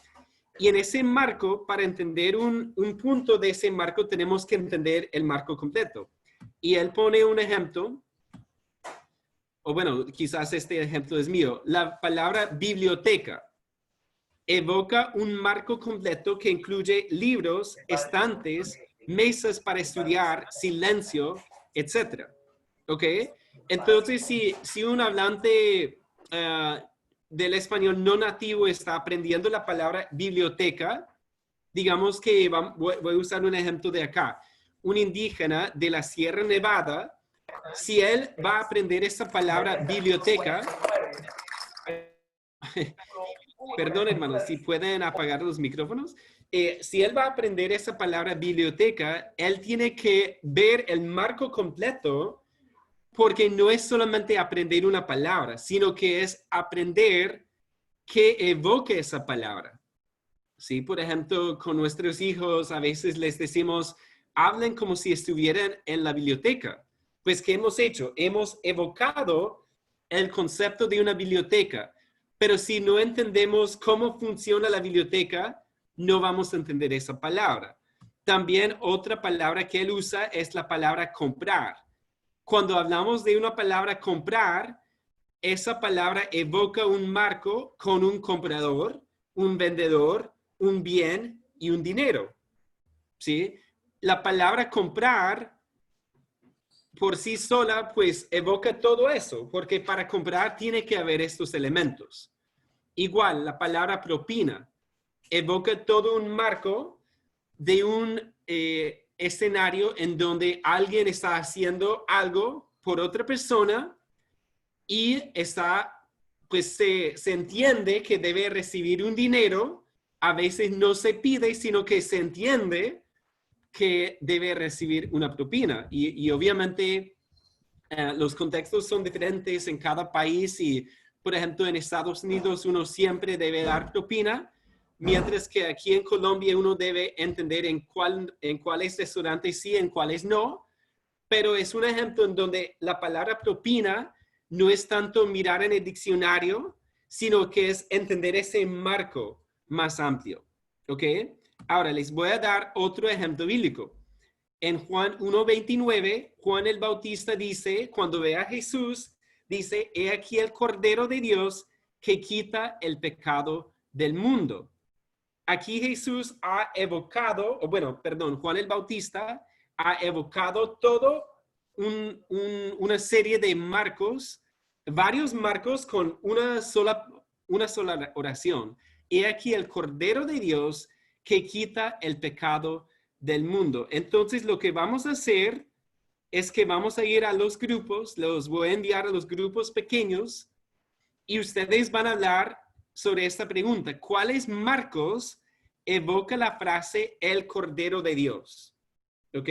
Y en ese marco, para entender un punto de ese marco, tenemos que entender el marco completo. Y él pone un ejemplo, o bueno, quizás este ejemplo es mío. La palabra biblioteca evoca un marco completo que incluye libros, estantes, mesas para estudiar, silencio, etc. ¿Ok? Entonces, si un hablante del español no nativo está aprendiendo la palabra biblioteca, digamos que voy a usar un ejemplo de acá. Un indígena de la Sierra Nevada, si él va a aprender esa palabra biblioteca, perdón hermanos, si pueden apagar los micrófonos, si él va a aprender esa palabra biblioteca, él tiene que ver el marco completo, porque no es solamente aprender una palabra, sino que es aprender que evoque esa palabra. ¿Sí? Por ejemplo, con nuestros hijos a veces les decimos, hablen como si estuvieran en la biblioteca. Pues, ¿qué hemos hecho? Hemos evocado el concepto de una biblioteca, pero si no entendemos cómo funciona la biblioteca, no vamos a entender esa palabra. También otra palabra que él usa es la palabra comprar. Cuando hablamos de una palabra comprar, esa palabra evoca un marco con un comprador, un vendedor, un bien y un dinero. ¿Sí? La palabra comprar por sí sola, pues evoca todo eso, porque para comprar tiene que haber estos elementos. Igual, la palabra propina evoca todo un marco de un escenario en donde alguien está haciendo algo por otra persona y pues se entiende que debe recibir un dinero. A veces no se pide, sino que se entiende que debe recibir una propina. Y obviamente los contextos son diferentes en cada país y, por ejemplo, en Estados Unidos uno siempre debe dar propina, mientras que aquí en Colombia uno debe entender en cuáles restaurantes sí, en cuáles no. Pero es un ejemplo en donde la palabra propina no es tanto mirar en el diccionario, sino que es entender ese marco más amplio. ¿Ok? Ahora les voy a dar otro ejemplo bíblico. En Juan 1:29, Juan el Bautista dice, cuando ve a Jesús, dice, he aquí el Cordero de Dios que quita el pecado del mundo. Aquí Jesús ha evocado, Juan el Bautista ha evocado todo una serie de marcos, varios marcos con una sola oración. He aquí el Cordero de Dios que quita el pecado del mundo. Entonces lo que vamos a hacer es que vamos a ir a los grupos, los voy a enviar a los grupos pequeños y ustedes van a hablar sobre esta pregunta. ¿Cuáles marcos evoca la frase el Cordero de Dios? ¿Ok?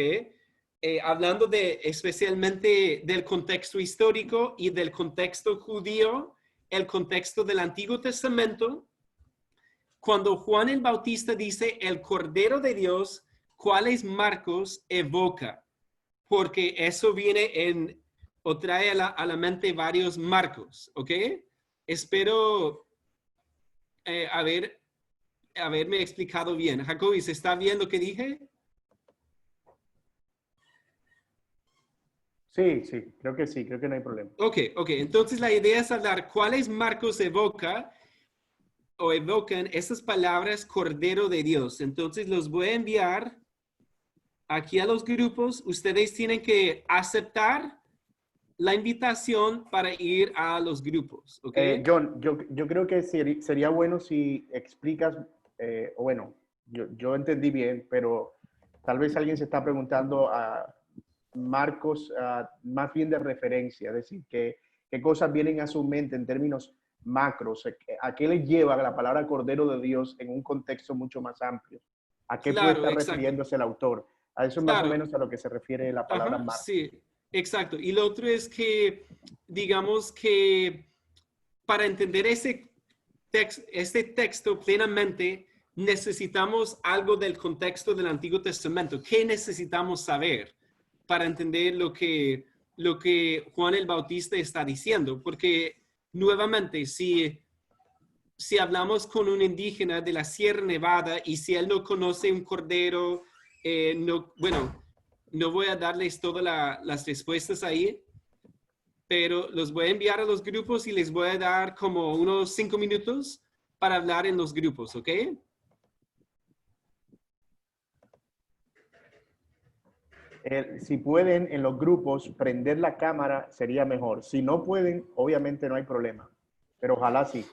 Hablando especialmente del contexto histórico y del contexto judío, el contexto del Antiguo Testamento. Cuando Juan el Bautista dice el Cordero de Dios, ¿cuáles marcos evoca? Porque eso viene o trae a la mente varios marcos, ¿ok? Espero haberme explicado bien. Jacobi, ¿se está bien lo que dije? Sí, creo que sí, creo que no hay problema. Ok. Entonces la idea es hablar cuáles marcos evocan esas palabras Cordero de Dios. Entonces los voy a enviar aquí a los grupos. Ustedes tienen que aceptar la invitación para ir a los grupos, ¿ok? John, yo creo que sería bueno si explicas, o bueno, yo entendí bien, pero tal vez alguien se está preguntando a marcos más bien de referencia, es decir, qué cosas vienen a su mente en términos macros, a qué le lleva la palabra Cordero de Dios en un contexto mucho más amplio, a qué puede Claro, estar exacto. refiriéndose el autor. A eso es más o Claro, menos a lo que se refiere la palabra ajá, marco. sí, exacto. Y lo otro es que, digamos que para entender este texto plenamente, necesitamos algo del contexto del Antiguo Testamento. ¿Qué necesitamos saber para entender lo que Juan el Bautista está diciendo? Porque nuevamente, si hablamos con un indígena de la Sierra Nevada y si él no conoce un cordero, bueno, no voy a darles todas las respuestas ahí, pero los voy a enviar a los grupos y les voy a dar como unos 5 minutos para hablar en los grupos, ¿ok? Si pueden en los grupos prender la cámara sería mejor. Si no pueden, obviamente no hay problema, pero ojalá sí.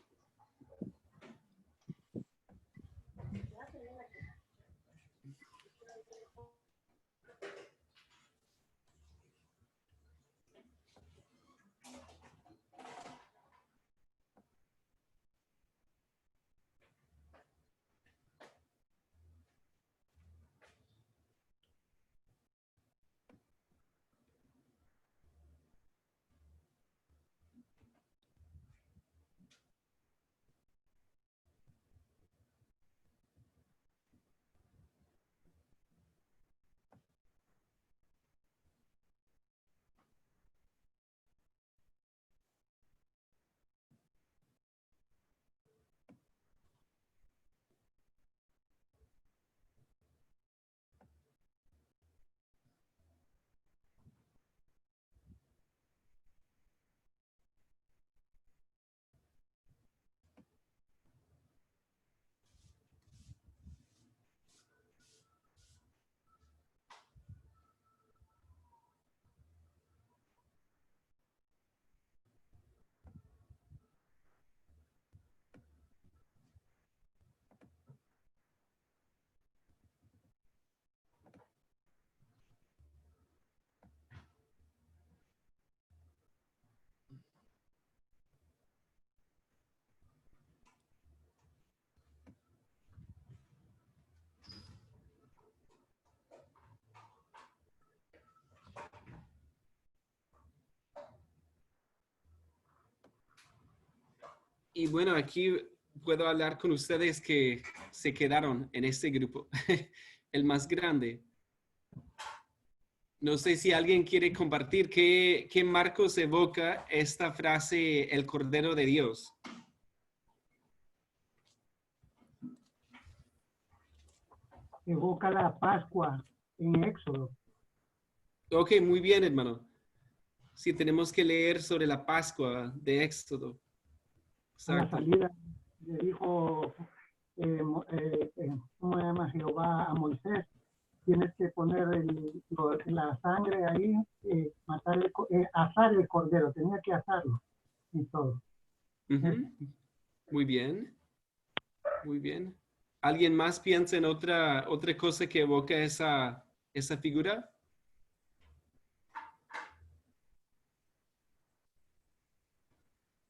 Y bueno, aquí puedo hablar con ustedes que se quedaron en este grupo, el más grande. No sé si alguien quiere compartir qué marcos evoca esta frase, el Cordero de Dios. Evoca la Pascua en Éxodo. Ok, muy bien, hermano. Sí, tenemos que leer sobre la Pascua de Éxodo. A la Exacto. salida le dijo, ¿cómo se llama Jehová a Moisés? Tienes que poner la sangre ahí, asar el cordero, tenía que asarlo y todo. Muy bien, muy bien. ¿Alguien más piensa en otra cosa que evoca esa figura?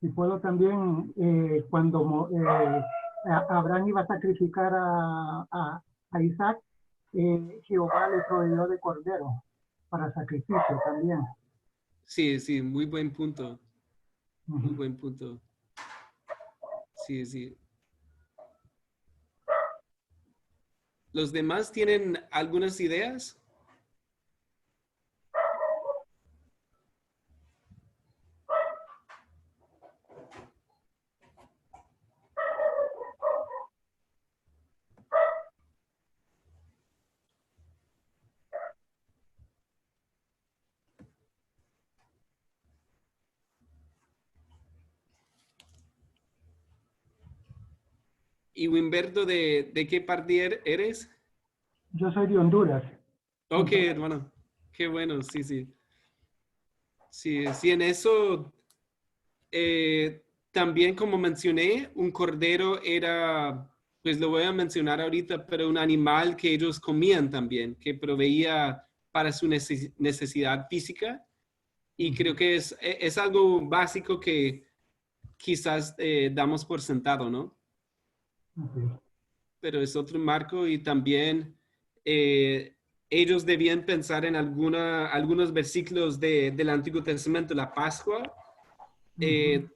Y puedo también, cuando Abraham iba a sacrificar a Isaac, Jehová le proveyó de cordero para sacrificio también. Sí, sí, muy buen punto. Muy buen punto. Sí, sí. ¿Los demás tienen algunas ideas? ¿Y Wimberto, de qué parte eres? Yo soy de Honduras. Ok, hermano. Qué bueno, sí, sí. Sí, sí, en eso también como mencioné, un cordero era, pues lo voy a mencionar ahorita, pero un animal que ellos comían también, que proveía para su necesidad física. Y creo que es algo básico que quizás damos por sentado, ¿no? Ok. Pero es otro marco y también eh, ellos debían pensar en algunos versículos del Antiguo Testamento, la Pascua. Ujú.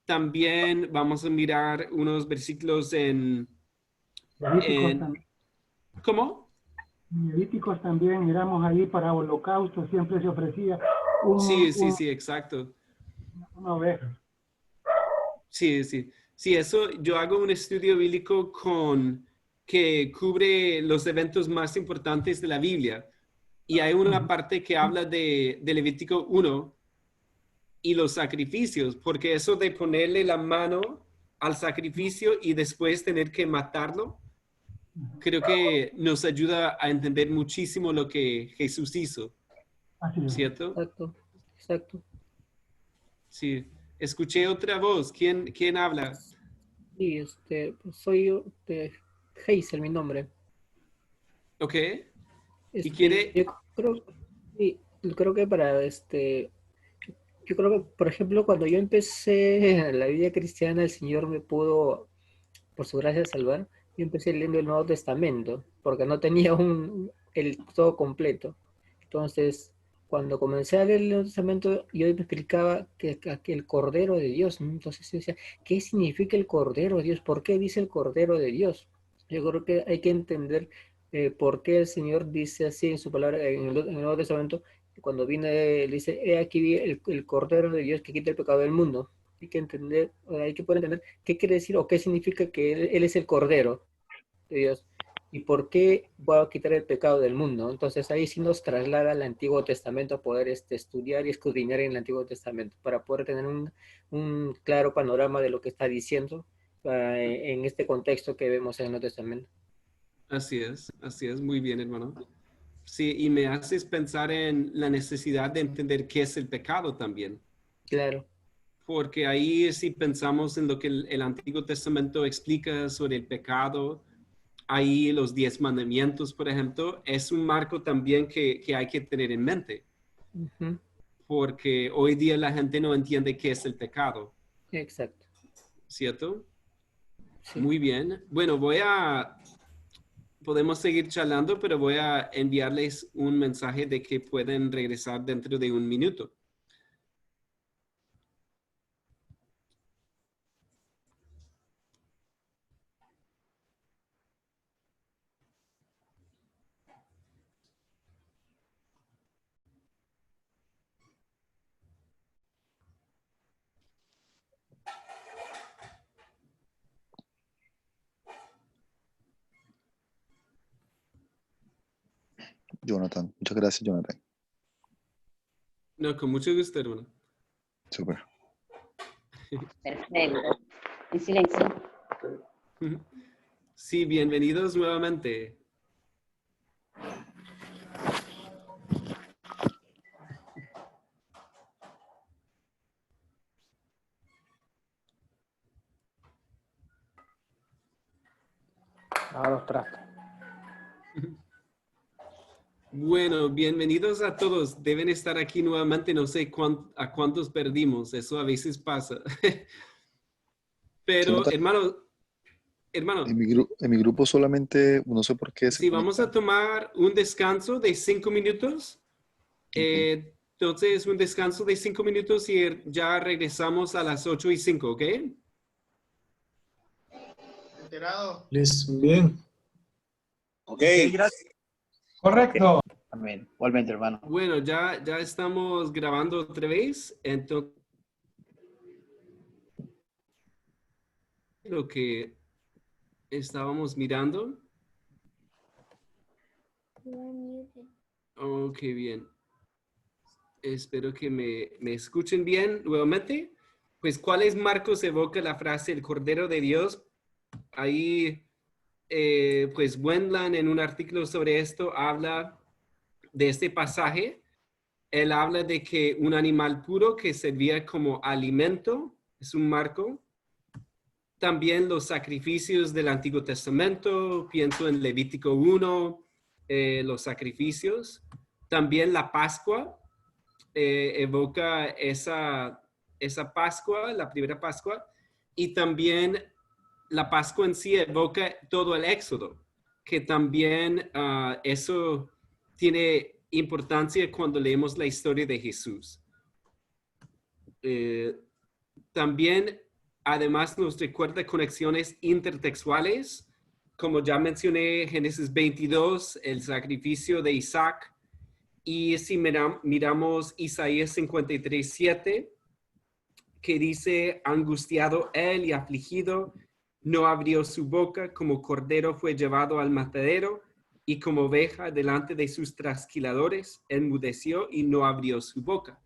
También vamos a mirar unos versículos Levíticos en también. ¿cómo? Levíticos también, miramos ahí para holocausto, siempre se ofrecía un, Sí, sí, un- sí, exacto. una oveja. Sí, sí. Sí, eso yo hago un estudio bíblico que cubre los eventos más importantes de la Biblia. Y hay una Ujú. parte que habla de Levítico 1 y los sacrificios, porque eso de ponerle la mano al sacrificio y después tener que matarlo, creo que nos ayuda a entender muchísimo lo que Jesús hizo, Así es. ¿cierto? Exacto, exacto. Sí. Escuché otra voz. ¿Quién habla? Sí, pues soy yo, Hazel, mi nombre. ¿Ok? Y Yo quiere... creo, sí, creo que yo creo que, por ejemplo, cuando yo empecé la vida cristiana, el Señor me pudo, por su gracia, salvar. Yo empecé leyendo el Nuevo Testamento, porque no tenía el todo completo. Entonces, cuando comencé a leer el Nuevo Testamento, yo me explicaba que el Cordero de Dios, ¿no? Entonces yo decía, ¿qué significa el Cordero de Dios? ¿Por qué dice el Cordero de Dios? Yo creo que hay que entender por qué el Señor dice así en su palabra, en el Nuevo Testamento, cuando viene, dice, he aquí el Cordero de Dios que quita el pecado del mundo. Hay que entender, hay que poder entender qué quiere decir o qué significa que él es el Cordero de Dios y por qué va a quitar el pecado del mundo. Entonces ahí sí nos traslada al Antiguo Testamento a poder estudiar y escudriñar en el Antiguo Testamento para poder tener un claro panorama de lo que está diciendo en este contexto que vemos en el Nuevo Testamento. Así es, muy bien, hermano. Sí, y me haces pensar en la necesidad de entender qué es el pecado también, Claro. porque ahí si pensamos en lo que el Antiguo Testamento explica sobre el pecado, ahí los 10 mandamientos, por ejemplo, es un marco también que hay que tener en mente, Ujú. porque hoy día la gente no entiende qué es el pecado, Exacto. ¿cierto? Sí. Muy bien. Bueno, podemos seguir charlando, pero voy a enviarles un mensaje de que pueden regresar dentro de un minuto. Jonathan. Muchas gracias, Jonathan. No, con mucho gusto, hermano. Súper. Perfecto. En silencio. Sí, bienvenidos nuevamente. A los trastos. Bueno, bienvenidos a todos. Deben estar aquí nuevamente. No sé a cuántos perdimos. Eso a veces pasa. Pero, Jonathan, hermano, en mi grupo solamente, no sé por qué se sí, vamos a conectan. tomar un descanso de 5 minutos. Ok. Entonces, un descanso de 5 minutos y ya regresamos a las 8:05, ¿ok? Enterado. Listo. Bien. Ok. Gracias. Correcto. Amén. Igualmente, hermano. Bueno, ya estamos grabando otra vez. Entonces, lo que estábamos mirando. Ok, bien. Espero que me escuchen bien nuevamente. Pues, ¿cuáles marcos evoca la frase el Cordero de Dios? Ahí, pues, Wendland en un artículo sobre esto habla de este pasaje él habla de que un animal puro que servía como alimento es un marco. También los sacrificios del Antiguo Testamento, pienso en Levítico 1, los sacrificios. También la Pascua, evoca esa Pascua, la primera Pascua. Y también la Pascua en sí evoca todo el Éxodo, que también eso tiene importancia cuando leemos la historia de Jesús. También, además, nos recuerda conexiones intertextuales, como ya mencioné, Génesis 22, el sacrificio de Isaac, y si miramos Isaías 53:7, que dice, angustiado él y afligido, no abrió su boca, como cordero fue llevado al matadero, y como oveja delante de sus trasquiladores, enmudeció y no abrió su boca.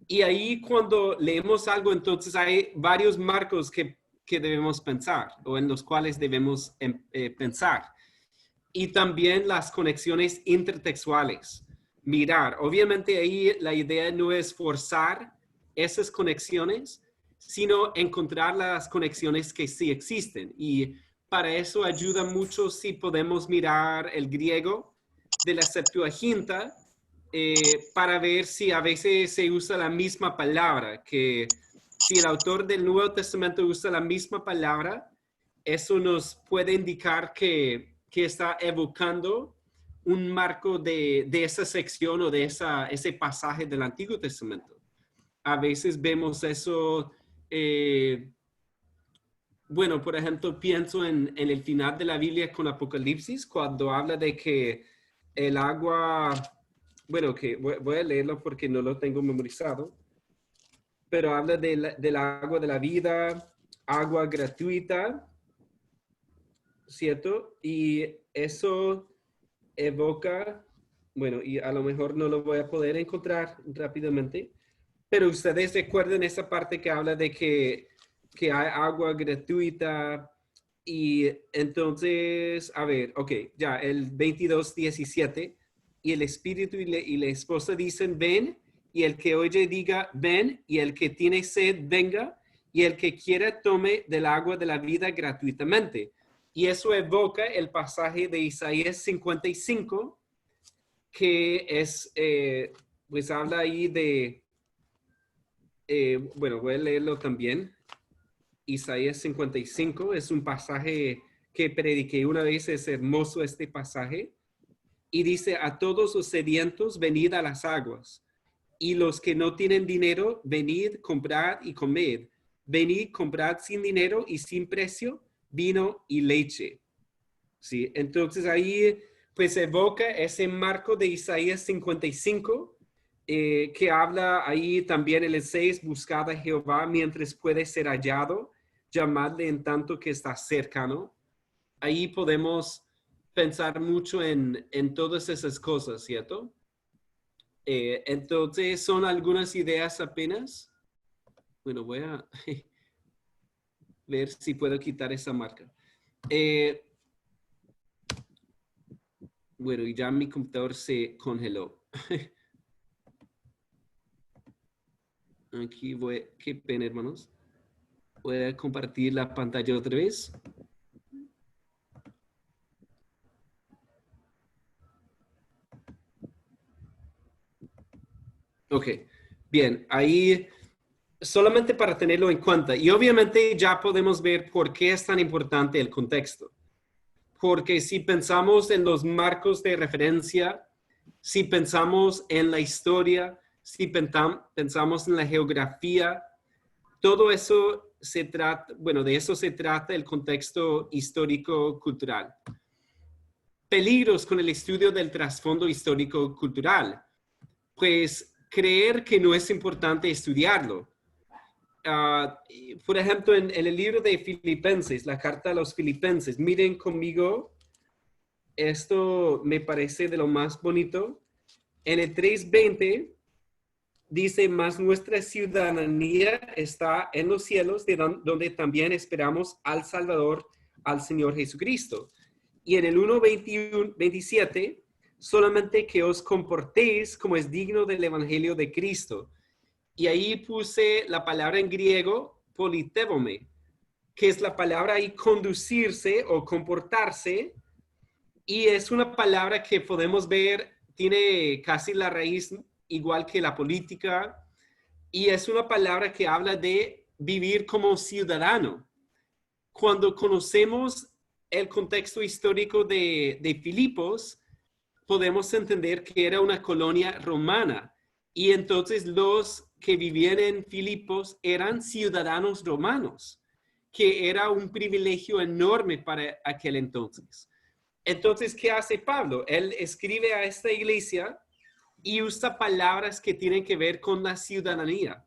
Y ahí cuando leemos algo, entonces hay varios marcos que debemos pensar, o en los cuales debemos pensar. Y también las conexiones intertextuales. Mirar, obviamente ahí la idea no es forzar esas conexiones, sino encontrar las conexiones que sí existen. Y para eso ayuda mucho si podemos mirar el griego de la Septuaginta, para ver si a veces se usa la misma palabra, que si el autor del Nuevo Testamento usa la misma palabra, eso nos puede indicar que está evocando un marco de esa sección o de ese pasaje del Antiguo Testamento. A veces vemos eso, bueno, por ejemplo, pienso en el final de la Biblia con Apocalipsis, cuando habla de que el agua, bueno, que voy a leerlo porque no lo tengo memorizado, pero habla del agua de la vida, agua gratuita, ¿cierto? Y eso evoca, bueno, y a lo mejor no lo voy a poder encontrar rápidamente, pero ustedes recuerden esa parte que habla de que hay agua gratuita. Y entonces, a ver, ok, ya, el 22:17, y el espíritu y la esposa dicen, ven, y el que oye diga, ven, y el que tiene sed, venga, y el que quiera tome del agua de la vida gratuitamente. Y eso evoca el pasaje de Isaías 55, que es, pues habla ahí de, bueno, voy a leerlo también. Isaías 55 es un pasaje que prediqué una vez, es hermoso este pasaje. Y dice, a todos los sedientos, venid a las aguas. Y los que no tienen dinero, venid, comprad y comed. Venid, comprad sin dinero y sin precio, vino y leche. ¿Sí? Entonces ahí pues evoca ese marco de Isaías 55, que habla ahí también en el 6, buscad a Jehová mientras puede ser hallado, llamadle en tanto que está cercano. Ahí podemos pensar mucho en todas esas cosas, ¿cierto? Entonces, son algunas ideas apenas. Bueno, voy a ver si puedo quitar esa marca. Bueno, y ya mi computador se congeló. Aquí qué pena, hermanos. Voy a compartir la pantalla otra vez. Ok, bien, ahí solamente para tenerlo en cuenta. Y obviamente ya podemos ver por qué es tan importante el contexto. Porque si pensamos en los marcos de referencia, si pensamos en la historia, si pensamos en la geografía, todo eso se trata, bueno, de eso se trata el contexto histórico-cultural. Peligros con el estudio del trasfondo histórico-cultural. Pues creer que no es importante estudiarlo. Por ejemplo, en el libro de Filipenses, la carta a los Filipenses, miren conmigo, esto me parece de lo más bonito. En el 3:20 dice, mas nuestra ciudadanía está en los cielos, de donde también esperamos al Salvador, al Señor Jesucristo. Y en el 1:27, solamente que os comportéis como es digno del evangelio de Cristo. Y ahí puse la palabra en griego, politebome, que es la palabra ahí conducirse o comportarse. Y es una palabra que podemos ver, tiene casi la raíz igual que la política. Y es una palabra que habla de vivir como ciudadano. Cuando conocemos el contexto histórico de Filipos, podemos entender que era una colonia romana. Y entonces los que vivían en Filipos eran ciudadanos romanos, que era un privilegio enorme para aquel entonces. Entonces, ¿qué hace Pablo? Él escribe a esta iglesia y usa palabras que tienen que ver con la ciudadanía.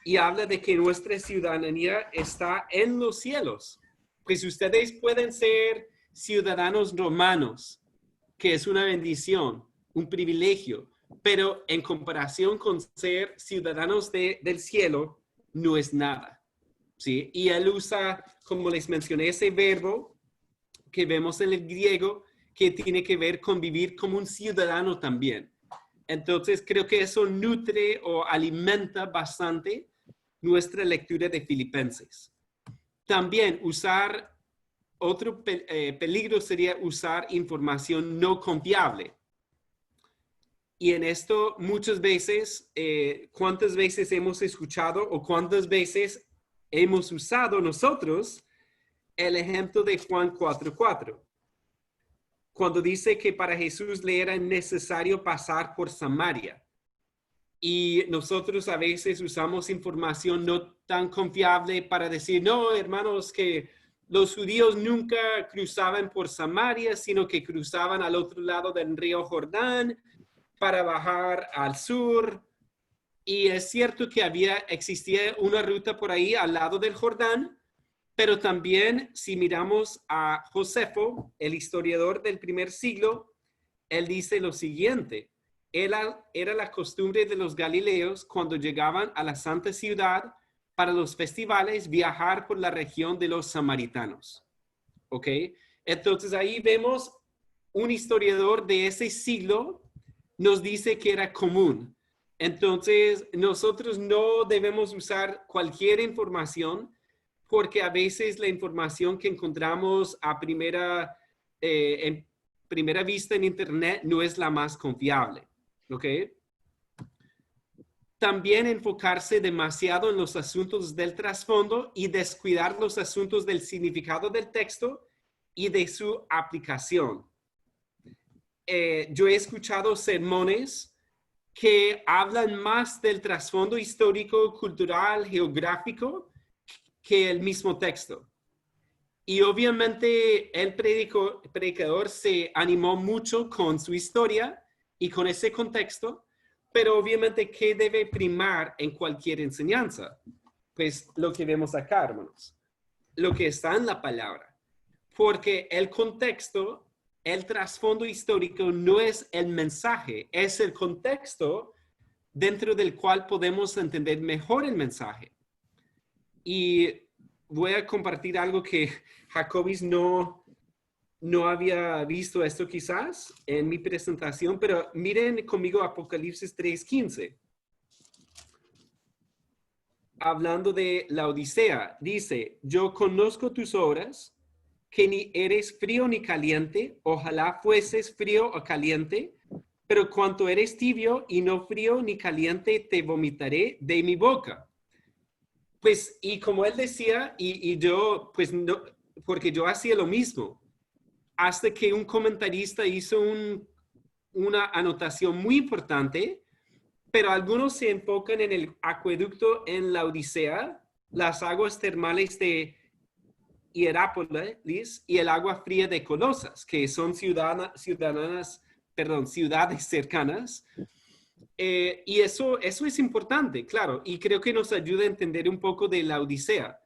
Y habla de que nuestra ciudadanía está en los cielos. Pues ustedes pueden ser ciudadanos romanos, que es una bendición, un privilegio, pero en comparación con ser ciudadanos del cielo, no es nada, ¿sí? Y él usa, como les mencioné, ese verbo que vemos en el griego, que tiene que ver con vivir como un ciudadano también. Entonces, creo que eso nutre o alimenta bastante nuestra lectura de Filipenses. También otro peligro sería usar información no confiable. Y en esto muchas veces, ¿cuántas veces hemos escuchado o cuántas veces hemos usado nosotros el ejemplo de Juan 4:4? Cuando dice que para Jesús le era necesario pasar por Samaria. Y nosotros a veces usamos información no tan confiable para decir, no, hermanos, que los judíos nunca cruzaban por Samaria, sino que cruzaban al otro lado del río Jordán para bajar al sur. Y es cierto que existía una ruta por ahí al lado del Jordán, pero también si miramos a Josefo, el historiador del primer siglo, él dice lo siguiente: era la costumbre de los galileos cuando llegaban a la santa ciudad para los festivales viajar por la región de los samaritanos. ¿Ok? Entonces ahí vemos un historiador de ese siglo nos dice que era común. Entonces nosotros no debemos usar cualquier información porque a veces la información que encontramos en primera vista en internet no es la más confiable. ¿Ok? También enfocarse demasiado en los asuntos del trasfondo y descuidar los asuntos del significado del texto y de su aplicación. Yo he escuchado sermones que hablan más del trasfondo histórico, cultural, geográfico que el mismo texto. Y obviamente el predicador se animó mucho con su historia y con ese contexto, pero obviamente, ¿qué debe primar en cualquier enseñanza? Pues lo que vemos acá, hermanos. Lo que está en la palabra. Porque el contexto, el trasfondo histórico no es el mensaje, es el contexto dentro del cual podemos entender mejor el mensaje. Y voy a compartir algo que Jacobis no había visto esto quizás en mi presentación, pero miren conmigo Apocalipsis 3:15. Hablando de la Odisea, dice, yo conozco tus obras, que ni eres frío ni caliente, ojalá fueses frío o caliente, pero cuanto eres tibio y no frío ni caliente, te vomitaré de mi boca. Pues, y como él decía, y yo, pues no, porque yo hacía lo mismo, hasta que un comentarista hizo una anotación muy importante, pero algunos se enfocan en el acueducto en la Odisea, las aguas termales de Hierápolis y el agua fría de Colosas, que son ciudades cercanas. Y eso es importante, claro, y creo que nos ayuda a entender un poco de la Odisea.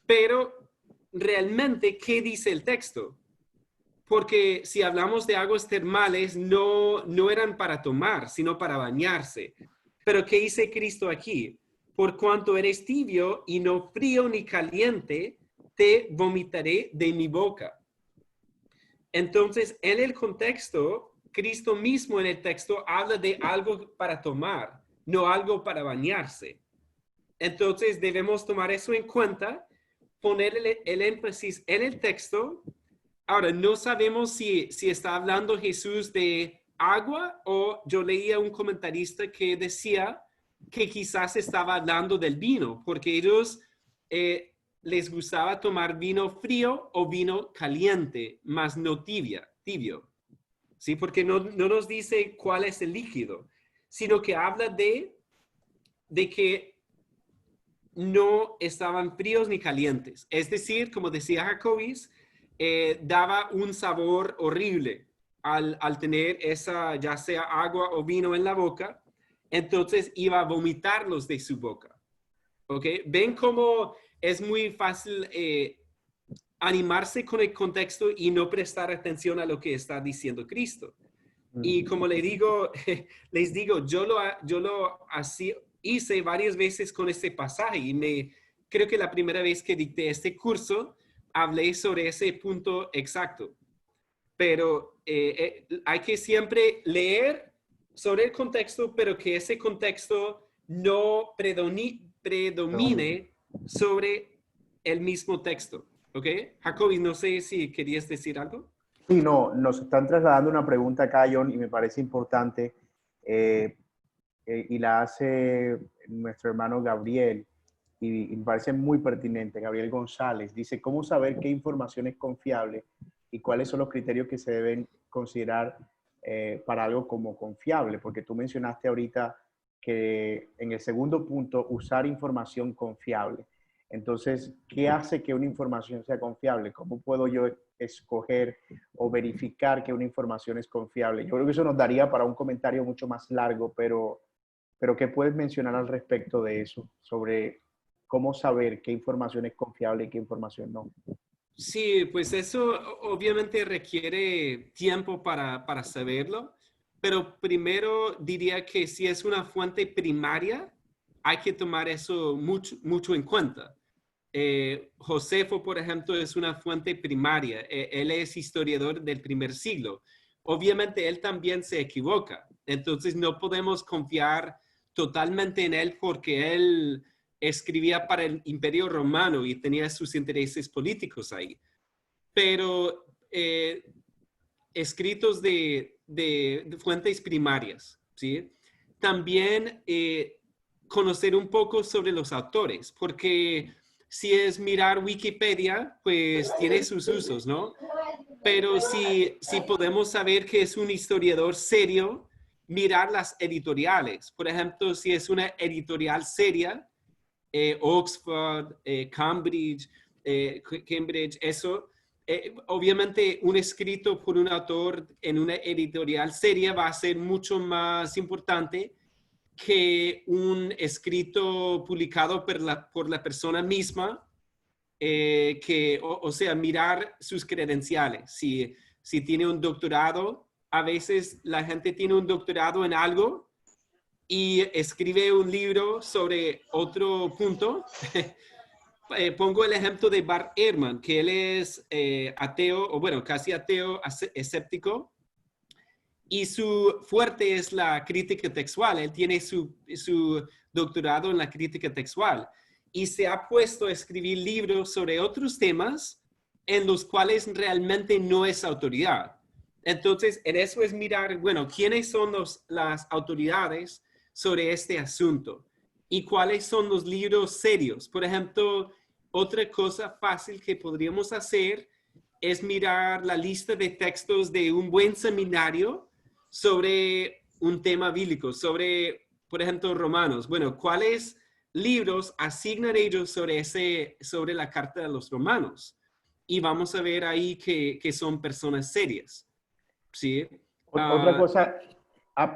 Pero realmente, ¿qué dice el texto? Porque si hablamos de aguas termales, no eran para tomar, sino para bañarse. Pero ¿qué dice Cristo aquí? Por cuanto eres tibio y no frío ni caliente, te vomitaré de mi boca. Entonces, en el contexto, Cristo mismo en el texto habla de algo para tomar, no algo para bañarse. Entonces debemos tomar eso en cuenta, poner el énfasis en el texto. Ahora, no sabemos si está hablando Jesús de agua, o yo leía un comentarista que decía que quizás estaba hablando del vino, porque ellos les gustaba tomar vino frío o vino caliente, más no tibio. ¿Sí? Porque no nos dice cuál es el líquido, sino que habla de que no estaban fríos ni calientes. Es decir, como decía Jacobis, daba un sabor horrible al tener esa, ya sea agua o vino en la boca. Entonces iba a vomitarlos de su boca. ¿Ok? ¿Ven cómo es muy fácil animarse con el contexto y no prestar atención a lo que está diciendo Cristo? Y como les digo, yo lo hice varias veces con este pasaje, y creo que la primera vez que dicté este curso hablé sobre ese punto exacto. Pero hay que siempre leer sobre el contexto, pero que ese contexto no predomine sobre el mismo texto. ¿Ok? Jacobi, no sé si querías decir algo. Sí, no, nos están trasladando una pregunta acá, John, y me parece importante, y la hace nuestro hermano Gabriel, y me parece muy pertinente. Gabriel González dice: ¿cómo saber qué información es confiable y cuáles son los criterios que se deben considerar para algo como confiable? Porque tú mencionaste ahorita que en el segundo punto, usar información confiable. Entonces, ¿qué hace que una información sea confiable? ¿Cómo puedo yo escoger o verificar que una información es confiable? Yo creo que eso nos daría para un comentario mucho más largo, pero ¿qué puedes mencionar al respecto de eso? Sobre cómo saber qué información es confiable y qué información no. Sí, pues eso obviamente requiere tiempo para saberlo, pero primero diría que si es una fuente primaria, hay que tomar eso mucho en cuenta. Josefo, por ejemplo, es una fuente primaria. Él es historiador del primer siglo. Obviamente, él también se equivoca. Entonces, no podemos confiar totalmente en él, porque él escribía para el Imperio Romano y tenía sus intereses políticos ahí. Pero escritos de fuentes primarias, ¿sí? También conocer un poco sobre los autores, porque si es mirar Wikipedia, pues tiene sus usos, ¿no? Pero si podemos saber que es un historiador serio, mirar las editoriales. Por ejemplo, si es una editorial seria, Oxford, Cambridge, eso, obviamente un escrito por un autor en una editorial seria va a ser mucho más importante que un escrito publicado por la persona misma, o sea, mirar sus credenciales. Si tiene un doctorado, a veces la gente tiene un doctorado en algo y escribe un libro sobre otro punto. Pongo el ejemplo de Bart Ehrman, que él es ateo, o bueno, casi ateo, escéptico, y su fuerte es la crítica textual. Él tiene su doctorado en la crítica textual y se ha puesto a escribir libros sobre otros temas en los cuales realmente no es autoridad. Entonces, en eso es mirar, bueno, ¿quiénes son las autoridades sobre este asunto? ¿Y cuáles son los libros serios? Por ejemplo, otra cosa fácil que podríamos hacer es mirar la lista de textos de un buen seminario sobre un tema bíblico, sobre, por ejemplo, Romanos. Bueno, ¿cuáles libros asignan ellos sobre la carta de los Romanos? Y vamos a ver ahí que son personas serias. ¿Sí? Otra cosa,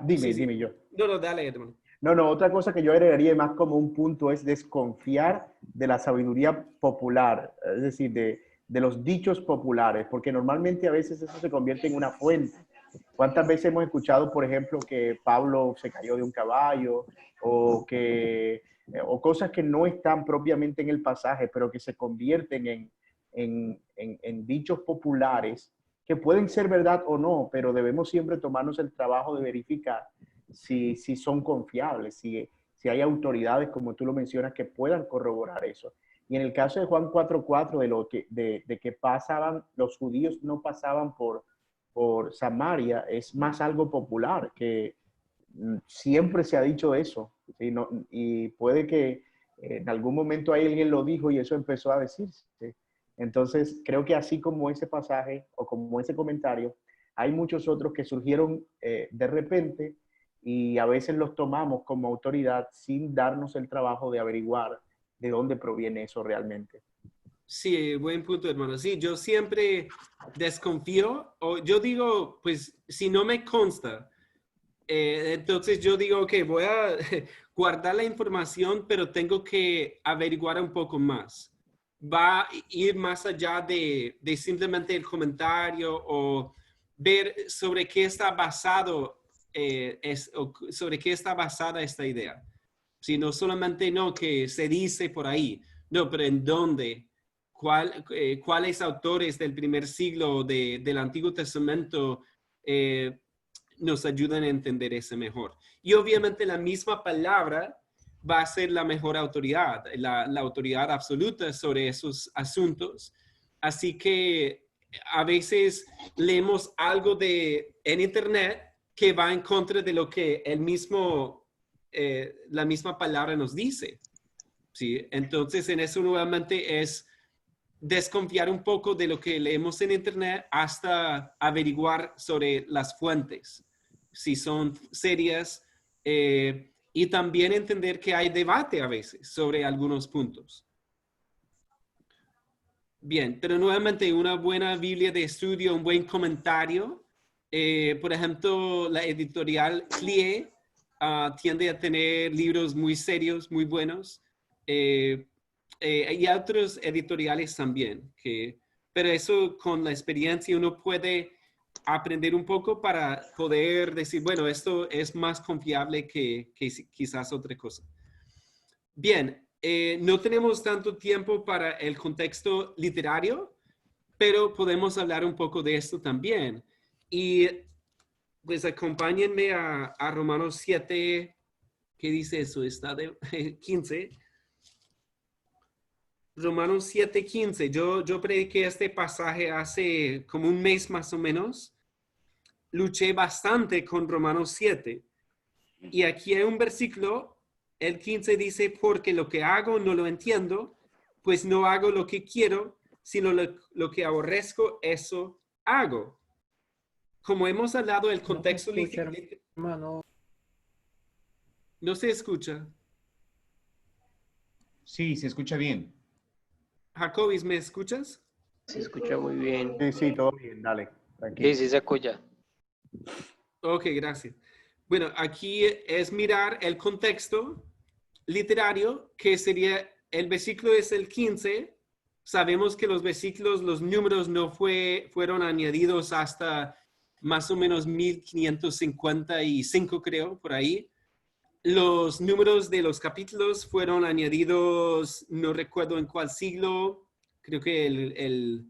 dime, sí. dime yo. No, dale, hermano. No, otra cosa que yo agregaría más como un punto es desconfiar de la sabiduría popular, es decir, de los dichos populares, porque normalmente a veces eso se convierte en una fuente. ¿Cuántas veces hemos escuchado, por ejemplo, que Pablo se cayó de un caballo o cosas que no están propiamente en el pasaje, pero que se convierten en dichos populares que pueden ser verdad o no, pero debemos siempre tomarnos el trabajo de verificar si son confiables, si hay autoridades, como tú lo mencionas, que puedan corroborar eso. Y en el caso de Juan 4:4, de que pasaban, los judíos no pasaban por Samaria, es más algo popular, que siempre se ha dicho eso. ¿Sí? No, y puede que en algún momento alguien lo dijo y eso empezó a decirse. Entonces, creo que así como ese pasaje o como ese comentario, hay muchos otros que surgieron de repente y a veces los tomamos como autoridad sin darnos el trabajo de averiguar de dónde proviene eso realmente. Sí, buen punto, hermano. Sí, yo siempre desconfío, o yo digo, pues, si no me consta, entonces yo digo, ok, voy a guardar la información, pero tengo que averiguar un poco más. Va a ir más allá de simplemente el comentario o ver sobre qué está basado, sobre qué está basada esta idea. Si no solamente no que se dice por ahí, no, pero en dónde, cuáles autores del primer siglo del Antiguo Testamento nos ayudan a entender eso mejor. Y obviamente la misma palabra va a ser la mejor autoridad, la autoridad absoluta sobre esos asuntos. Así que a veces leemos algo en internet que va en contra de lo que la misma palabra nos dice. ¿Sí? Entonces, en eso nuevamente es desconfiar un poco de lo que leemos en internet hasta averiguar sobre las fuentes, si son serias, y también entender que hay debate a veces sobre algunos puntos. Bien, pero nuevamente una buena Biblia de estudio, un buen comentario. Por ejemplo, la editorial CLIE tiende a tener libros muy serios, muy buenos. Y otros editoriales también. Pero eso con la experiencia uno puede aprender un poco para poder decir, bueno, esto es más confiable que quizás otra cosa. Bien, no tenemos tanto tiempo para el contexto literario, pero podemos hablar un poco de esto también. Y pues acompáñenme a Romanos 7, ¿qué dice eso? Está de 15. Romanos 7:15. Yo prediqué este pasaje hace como un mes más o menos. Luché bastante con Romanos 7. Y aquí hay un versículo, el 15 dice, porque lo que hago no lo entiendo, pues no hago lo que quiero, sino lo que aborrezco, eso hago. Como hemos hablado del contexto hermano. No se escucha. Sí, se escucha bien. Jacobis, ¿me escuchas? Se escucha muy bien. Sí, todo bien, dale. Tranquilo. Sí, se escucha. Ok, gracias. Bueno, aquí es mirar el contexto literario, que sería, el versículo es el 15. Sabemos que los versículos, los números no fueron añadidos hasta más o menos 1555, creo, por ahí. Los números de los capítulos fueron añadidos, no recuerdo en cuál siglo, creo que el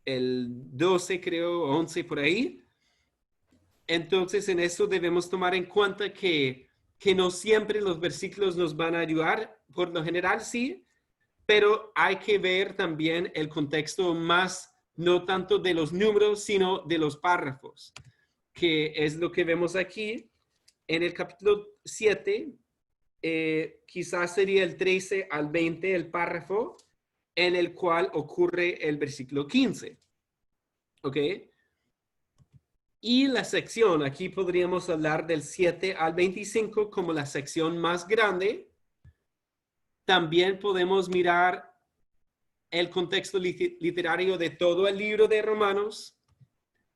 12, creo, 11 por ahí. Entonces, en eso debemos tomar en cuenta que no siempre los versículos nos van a ayudar, por lo general sí, pero hay que ver también el contexto más, no tanto de los números, sino de los párrafos, que es lo que vemos aquí. En el capítulo 7, quizás sería el 13 al 20 el párrafo en el cual ocurre el versículo 15. ¿Ok? Y la sección, aquí podríamos hablar del 7 al 25 como la sección más grande. También podemos mirar el contexto literario de todo el libro de Romanos,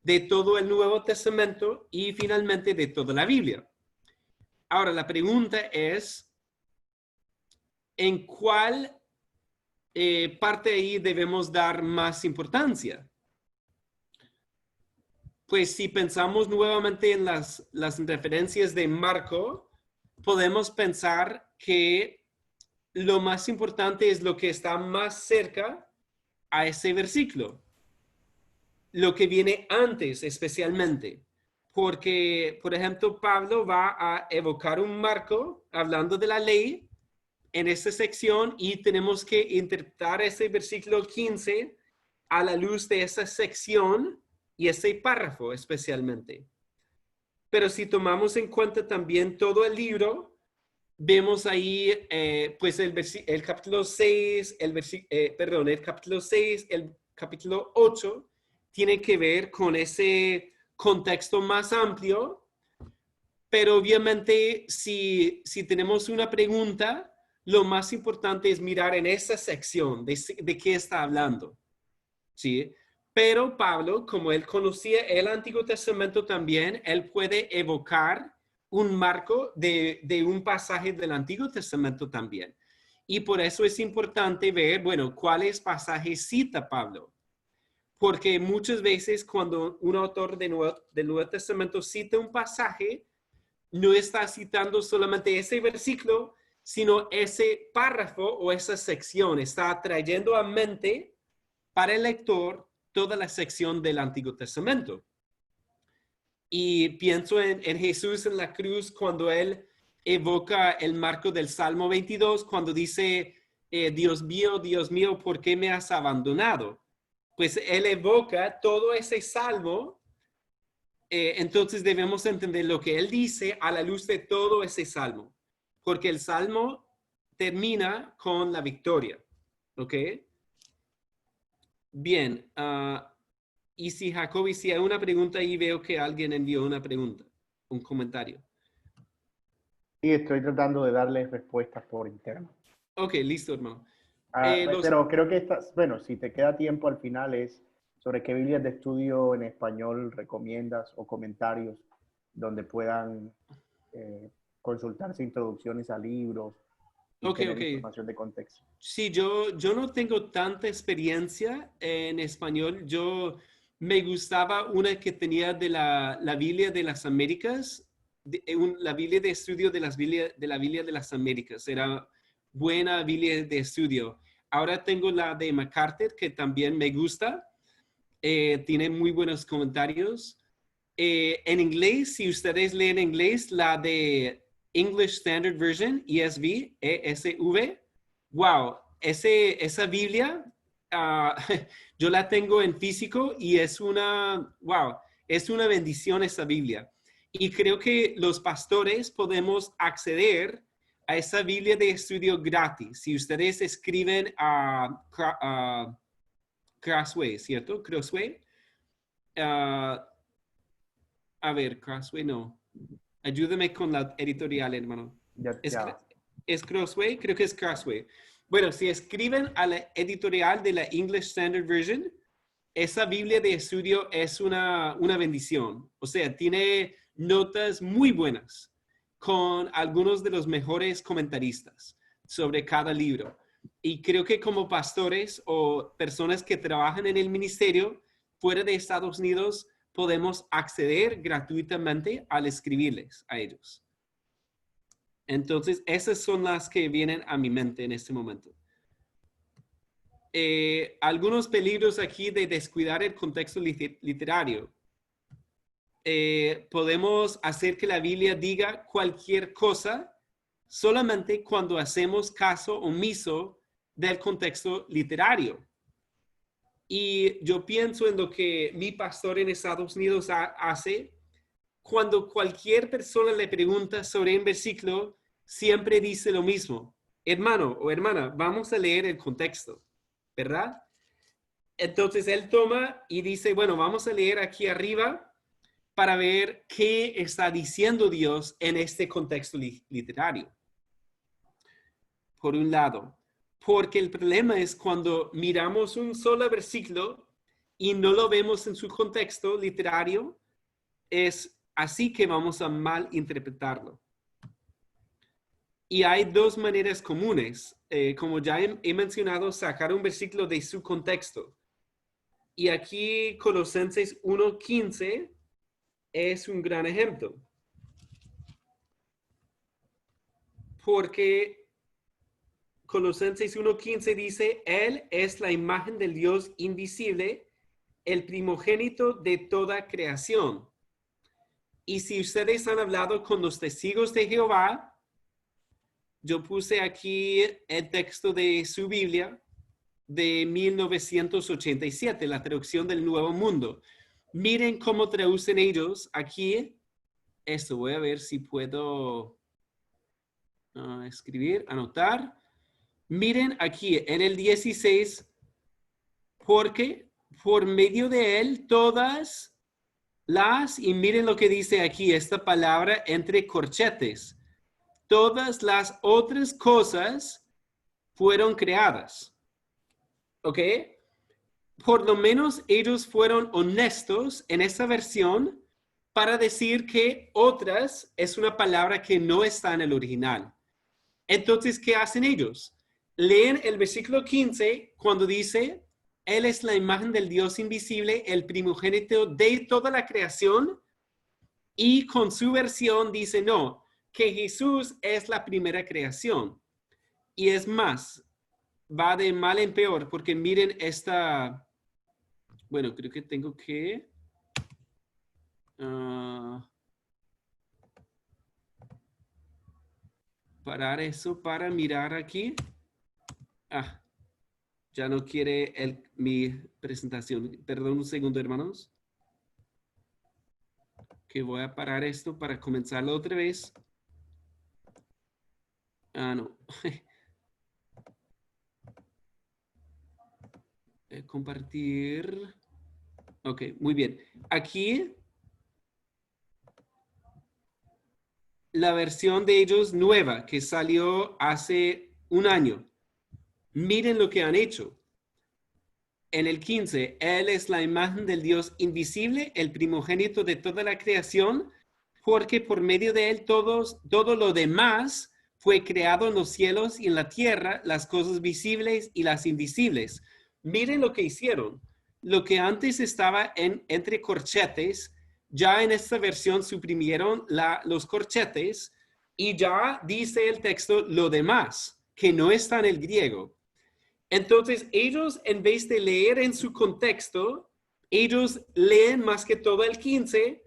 de todo el Nuevo Testamento y finalmente de toda la Biblia. Ahora, la pregunta es, ¿en cuál parte ahí debemos dar más importancia? Pues si pensamos nuevamente en las referencias de Marco, podemos pensar que lo más importante es lo que está más cerca a ese versículo. lo que viene antes especialmente. Porque, por ejemplo, Pablo va a evocar un marco hablando de la ley en esta sección y tenemos que interpretar ese versículo 15 a la luz de esa sección y ese párrafo especialmente. Pero si tomamos en cuenta también todo el libro, vemos ahí pues el capítulo 6, el capítulo 6, el capítulo 8, tiene que ver con ese contexto más amplio, pero obviamente si tenemos una pregunta, lo más importante es mirar en esa sección de qué está hablando, ¿sí? Pero Pablo, como él conocía el Antiguo Testamento también, él puede evocar un marco de un pasaje del Antiguo Testamento también. Y por eso es importante ver, bueno, cuáles pasajes cita Pablo. Porque muchas veces cuando un autor del Nuevo Testamento cita un pasaje, no está citando solamente ese versículo, sino ese párrafo o esa sección. Está trayendo a mente para el lector toda la sección del Antiguo Testamento. Y pienso en Jesús en la cruz cuando él evoca el marco del Salmo 22, cuando dice, Dios mío, ¿por qué me has abandonado? Pues él evoca todo ese salmo, entonces debemos entender lo que él dice a la luz de todo ese salmo, porque el salmo termina con la victoria, ¿ok? Bien, y si Jacobi, si hay una pregunta ahí, veo que alguien envió una pregunta, un comentario. Y estoy tratando de darles respuestas por interno. Ok, listo, hermano. Pero creo que bueno, si te queda tiempo al final es sobre qué Biblias de estudio en español recomiendas o comentarios donde puedan consultarse introducciones a libros y tener información de contexto. Sí, yo no tengo tanta experiencia en español. Yo me gustaba una que tenía de la Biblia de las Américas, la Biblia de estudio de la Biblia de las Américas. Era buena Biblia de estudio. Ahora tengo la de MacArthur, que también me gusta. Tiene muy buenos comentarios. En inglés, si ustedes leen inglés, la de English Standard Version, ESV, ESV, wow, esa Biblia, yo la tengo en físico y es una bendición esa Biblia. Y creo que los pastores podemos acceder a esa Biblia de estudio gratis. Si ustedes escriben a Crossway, ¿cierto? Crossway. A ver, Crossway no. Ayúdame con la editorial, hermano. ¿Es Crossway? Creo que es Crossway. Bueno, si escriben a la editorial de la English Standard Version, esa Biblia de estudio es una bendición. O sea, tiene notas muy buenas con algunos de los mejores comentaristas sobre cada libro. Y creo que como pastores o personas que trabajan en el ministerio fuera de Estados Unidos, podemos acceder gratuitamente al escribirles a ellos. Entonces, esas son las que vienen a mi mente en este momento. Algunos peligros aquí de descuidar el contexto literario. Podemos hacer que la Biblia diga cualquier cosa solamente cuando hacemos caso omiso del contexto literario. Y yo pienso en lo que mi pastor en Estados Unidos hace. Cuando cualquier persona le pregunta sobre un versículo, siempre dice lo mismo. Hermano o hermana, vamos a leer el contexto, ¿verdad? Entonces él toma y dice, bueno, vamos a leer aquí arriba para ver qué está diciendo Dios en este contexto literario. Por un lado, porque el problema es cuando miramos un solo versículo y no lo vemos en su contexto literario, es así que vamos a mal interpretarlo. Y hay dos maneras comunes, como ya he mencionado, sacar un versículo de su contexto. Y aquí Colosenses 1:15 es un gran ejemplo. Porque Colosenses 1:15 dice, Él es la imagen del Dios invisible, el primogénito de toda creación. Y si ustedes han hablado con los testigos de Jehová, yo puse aquí el texto de su Biblia de 1987, la traducción del Nuevo Mundo. Miren cómo traducen ellos aquí. Esto voy a ver si puedo escribir, anotar. Miren aquí en el 16, porque por medio de él todas y miren lo que dice aquí, esta palabra entre corchetes. Todas las otras cosas fueron creadas. ¿Ok? Por lo menos ellos fueron honestos en esta versión para decir que otras es una palabra que no está en el original. Entonces, ¿qué hacen ellos? Leen el versículo 15 cuando dice, Él es la imagen del Dios invisible, el primogénito de toda la creación, y con su versión dice, no, que Jesús es la primera creación. Y es más, va de mal en peor, porque miren esta, bueno, creo que tengo que parar eso para mirar aquí. Ya no quiere mi presentación. Perdón un segundo, hermanos. Que voy a parar esto para comenzarlo otra vez. No. Compartir. Ok, muy bien. Aquí la versión de ellos nueva que salió hace un año. Miren lo que han hecho. En el 15, Él es la imagen del Dios invisible, el primogénito de toda la creación, porque por medio de Él todo lo demás fue creado en los cielos y en la tierra, las cosas visibles y las invisibles. Miren lo que hicieron. Lo que antes estaba entre corchetes, ya en esta versión suprimieron los corchetes y ya dice el texto lo demás, que no está en el griego. Entonces, ellos, en vez de leer en su contexto, ellos leen más que todo el 15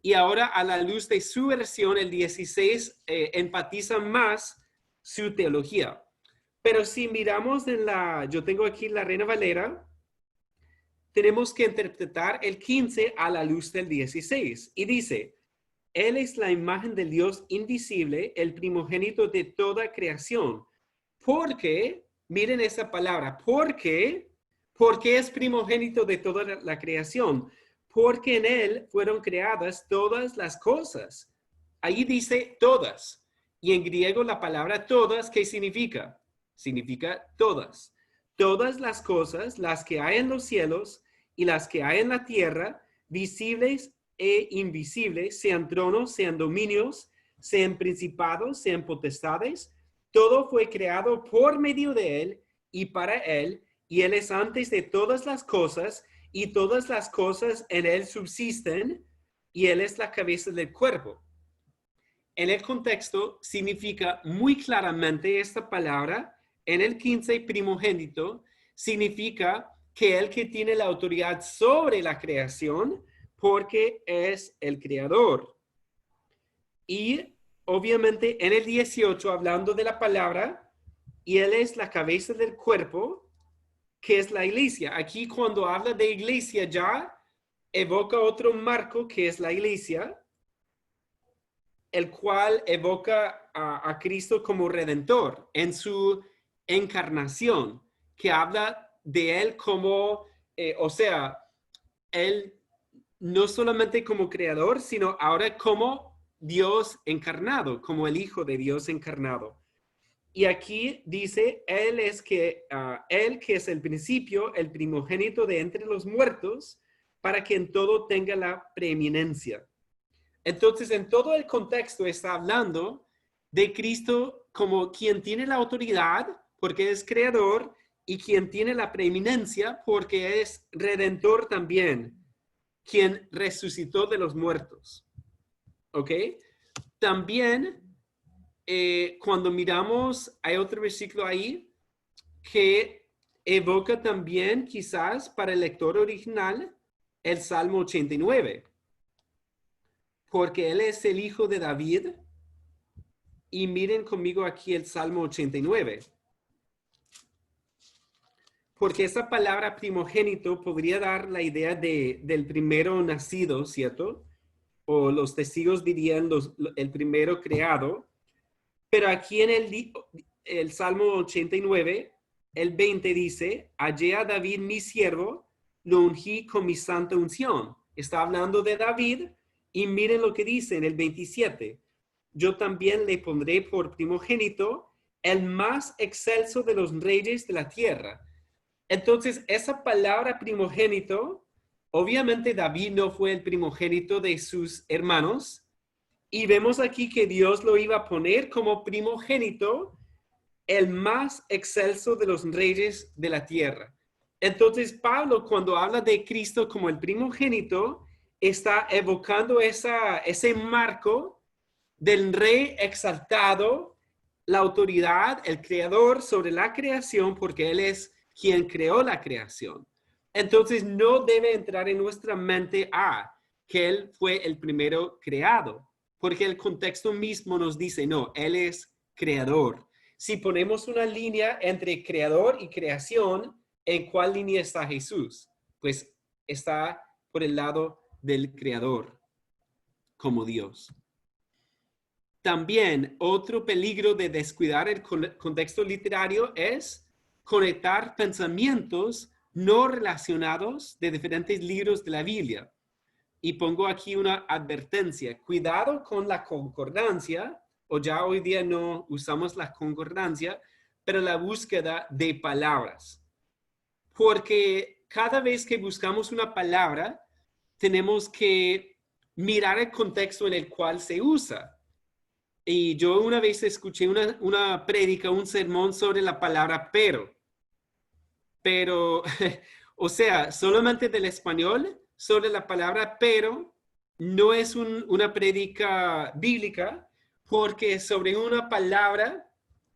y ahora a la luz de su versión, el 16, enfatizan más su teología. Pero si miramos yo tengo aquí la Reina Valera, tenemos que interpretar el 15 a la luz del 16. Y dice, Él es la imagen del Dios invisible, el primogénito de toda creación. Porque, miren esa palabra, porque es primogénito de toda la creación. Porque en Él fueron creadas todas las cosas. Ahí dice todas. Y en griego la palabra todas, ¿qué significa? Significa todas. Todas las cosas, las que hay en los cielos y las que hay en la tierra, visibles e invisibles, sean tronos, sean dominios, sean principados, sean potestades, todo fue creado por medio de Él y para Él, y Él es antes de todas las cosas, y todas las cosas en Él subsisten, y Él es la cabeza del cuerpo. En el contexto significa muy claramente esta palabra. En el 15, primogénito, significa que el que tiene la autoridad sobre la creación, porque es el creador. Y obviamente en el 18, hablando de la palabra, y él es la cabeza del cuerpo, que es la iglesia. Aquí cuando habla de iglesia ya evoca otro marco que es la iglesia, el cual evoca a Cristo como redentor en su encarnación, que habla de él como, él no solamente como creador, sino ahora como Dios encarnado, como el Hijo de Dios encarnado. Y aquí dice, él que es el principio, el primogénito de entre los muertos, para que en todo tenga la preeminencia. Entonces, en todo el contexto está hablando de Cristo como quien tiene la autoridad, porque es creador, y quien tiene la preeminencia, porque es redentor también, quien resucitó de los muertos. ¿Ok? También, cuando miramos, hay otro versículo ahí que evoca también, quizás para el lector original, el Salmo 89, porque él es el hijo de David. Y miren conmigo aquí el Salmo 89. Porque esa palabra primogénito podría dar la idea del primero nacido, ¿cierto? O los testigos dirían el primero creado. Pero aquí en el Salmo 89, el 20 dice, hallé a David mi siervo, lo ungí con mi santa unción. Está hablando de David y miren lo que dice en el 27. Yo también le pondré por primogénito el más excelso de los reyes de la tierra. Entonces, esa palabra primogénito, obviamente David no fue el primogénito de sus hermanos, y vemos aquí que Dios lo iba a poner como primogénito, el más excelso de los reyes de la tierra. Entonces, Pablo, cuando habla de Cristo como el primogénito, está evocando ese marco del rey exaltado, la autoridad, el creador sobre la creación, porque él es quien creó la creación. Entonces, no debe entrar en nuestra mente que él fue el primero creado, porque el contexto mismo nos dice, no, él es creador. Si ponemos una línea entre creador y creación, ¿en cuál línea está Jesús? Pues está por el lado del creador, como Dios. También otro peligro de descuidar el contexto literario es conectar pensamientos no relacionados de diferentes libros de la Biblia. Y pongo aquí una advertencia. Cuidado con la concordancia, o ya hoy día no usamos la concordancia, pero la búsqueda de palabras. Porque cada vez que buscamos una palabra, tenemos que mirar el contexto en el cual se usa. Y yo una vez escuché una prédica, un sermón sobre la palabra pero, o sea, solamente del español, sobre la palabra pero, no es una prédica bíblica, porque sobre una palabra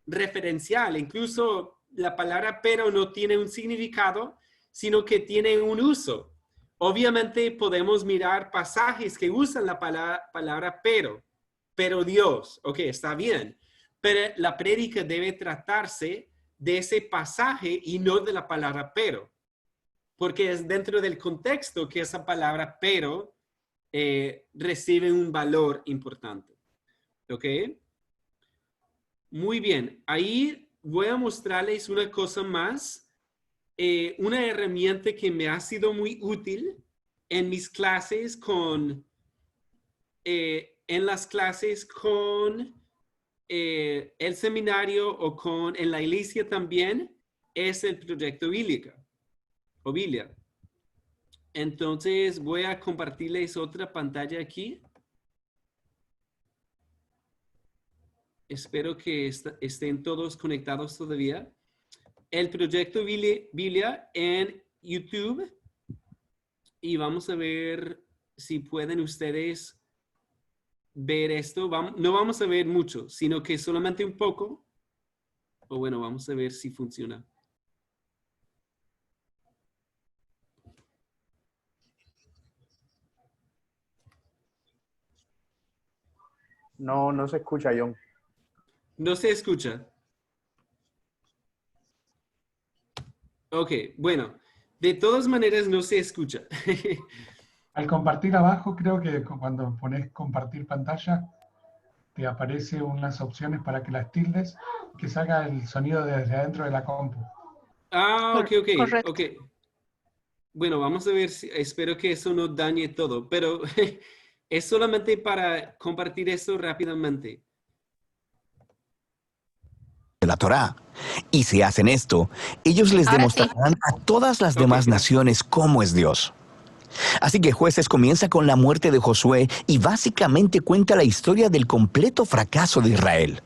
referencial, incluso la palabra pero no tiene un significado, sino que tiene un uso. Obviamente podemos mirar pasajes que usan la palabra pero Dios, ok, está bien, pero la prédica debe tratarse de ese pasaje y no de la palabra pero, porque es dentro del contexto que esa palabra pero recibe un valor importante, ok. Muy bien, ahí voy a mostrarles una cosa más, una herramienta que me ha sido muy útil en mis clases en las clases con el seminario o en la iglesia también, es el proyecto Bíblica o Biblia. Entonces voy a compartirles otra pantalla aquí. Espero que estén todos conectados todavía. El proyecto Biblia en YouTube. Y vamos a ver si pueden ustedes ver esto. No vamos a ver mucho, sino que solamente un poco. O bueno, vamos a ver si funciona. No se escucha, John. No se escucha. Ok, bueno. De todas maneras no se escucha. Al compartir abajo, creo que cuando pones compartir pantalla, te aparecen unas opciones para que las tildes, que salga el sonido desde adentro de la compu. Ah, ok. Correcto. Ok. Bueno, vamos a ver, espero que eso no dañe todo, pero es solamente para compartir esto rápidamente. La Torá. Y si hacen esto, ellos les Ahora demostrarán a todas las demás naciones cómo es Dios. Así que Jueces comienza con la muerte de Josué y básicamente cuenta la historia del completo fracaso de Israel.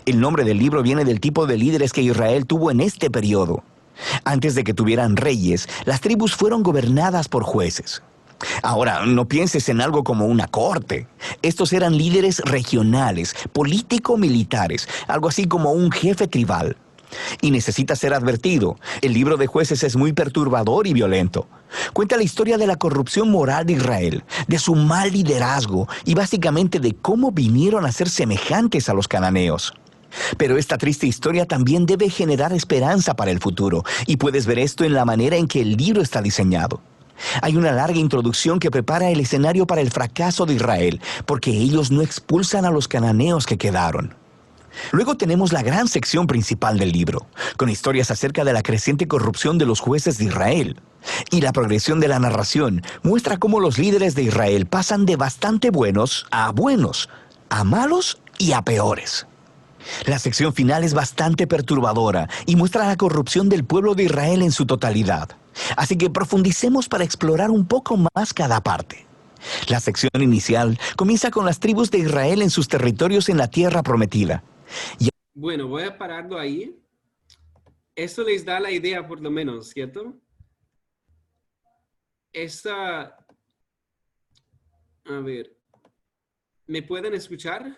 El nombre del libro viene del tipo de líderes que Israel tuvo en este periodo. Antes de que tuvieran reyes, las tribus fueron gobernadas por jueces. Ahora, no pienses en algo como una corte. Estos eran líderes regionales, político-militares, algo así como un jefe tribal. Y necesita ser advertido, el libro de Jueces es muy perturbador y violento. Cuenta la historia de la corrupción moral de Israel, de su mal liderazgo y básicamente de cómo vinieron a ser semejantes a los cananeos. Pero esta triste historia también debe generar esperanza para el futuro, y puedes ver esto en la manera en que el libro está diseñado. Hay una larga introducción que prepara el escenario para el fracaso de Israel, porque ellos no expulsan a los cananeos que quedaron. Luego tenemos la gran sección principal del libro, con historias acerca de la creciente corrupción de los jueces de Israel. Y la progresión de la narración muestra cómo los líderes de Israel pasan de bastante buenos, a malos y a peores. La sección final es bastante perturbadora y muestra la corrupción del pueblo de Israel en su totalidad. Así que profundicemos para explorar un poco más cada parte. La sección inicial comienza con las tribus de Israel en sus territorios en la tierra prometida. Bueno, voy a pararlo ahí. Esto les da la idea, por lo menos, ¿cierto? A ver, ¿me pueden escuchar?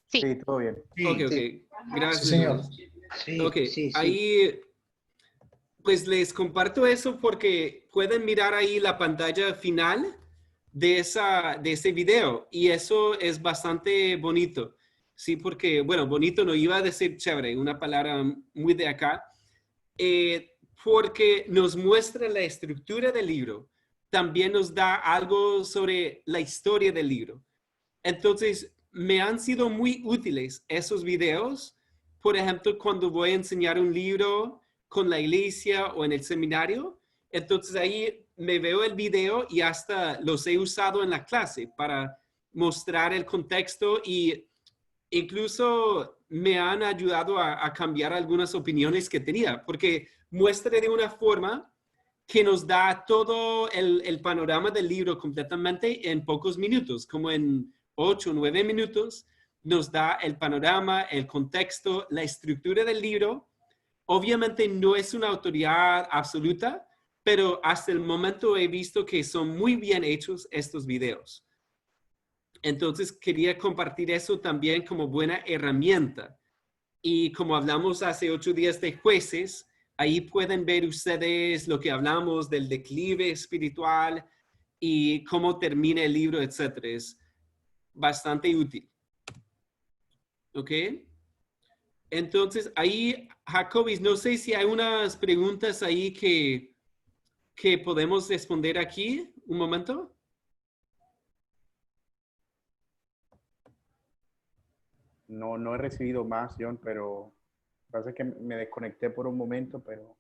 Sí, todo bien. Ok. Gracias. Sí, señor. Ok, ahí pues les comparto eso porque pueden mirar ahí la pantalla final de ese video y eso es bastante bonito. Sí, porque, bueno, bonito no iba a decir chévere, una palabra muy de acá, porque nos muestra la estructura del libro. También nos da algo sobre la historia del libro. Entonces, me han sido muy útiles esos videos. Por ejemplo, cuando voy a enseñar un libro con la iglesia o en el seminario, entonces ahí me veo el video y hasta los he usado en la clase para mostrar el contexto y incluso me han ayudado a cambiar algunas opiniones que tenía, porque muestra de una forma que nos da todo el panorama del libro completamente en pocos minutos, como en 8 o 9 minutos, nos da el panorama, el contexto, la estructura del libro. Obviamente no es una autoridad absoluta, pero hasta el momento he visto que son muy bien hechos estos videos. Entonces quería compartir eso también como buena herramienta. Y como hablamos hace 8 días de jueces, ahí pueden ver ustedes lo que hablamos del declive espiritual y cómo termina el libro, etcétera. Es bastante útil. ¿Ok? Entonces, ahí, Jacobis, no sé si hay unas preguntas ahí que podemos responder aquí. Un momento. No he recibido más, John, pero parece que me desconecté por un momento, pero...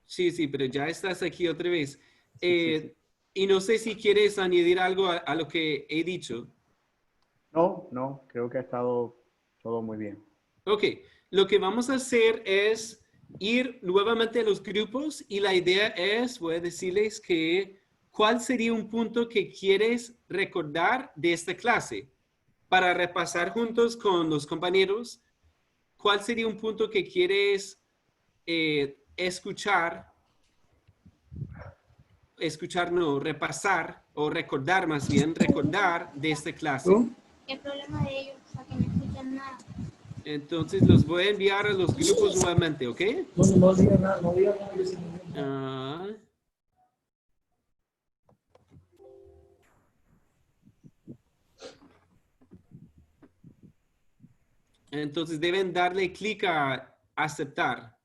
Sí, pero ya estás aquí otra vez. Sí. Y no sé si quieres añadir algo a lo que he dicho. No, creo que ha estado todo muy bien. Ok, lo que vamos a hacer es ir nuevamente a los grupos y la idea es, voy a decirles que, ¿cuál sería un punto que quieres recordar de esta clase? Para repasar juntos con los compañeros, ¿cuál sería un punto que quieres repasar o recordar más bien, recordar de esta clase? ¿Qué problema de ellos? O sea, que no escuchan nada. Entonces los voy a enviar a los grupos nuevamente, ¿ok? No diga nada. Entonces deben darle clic a aceptar.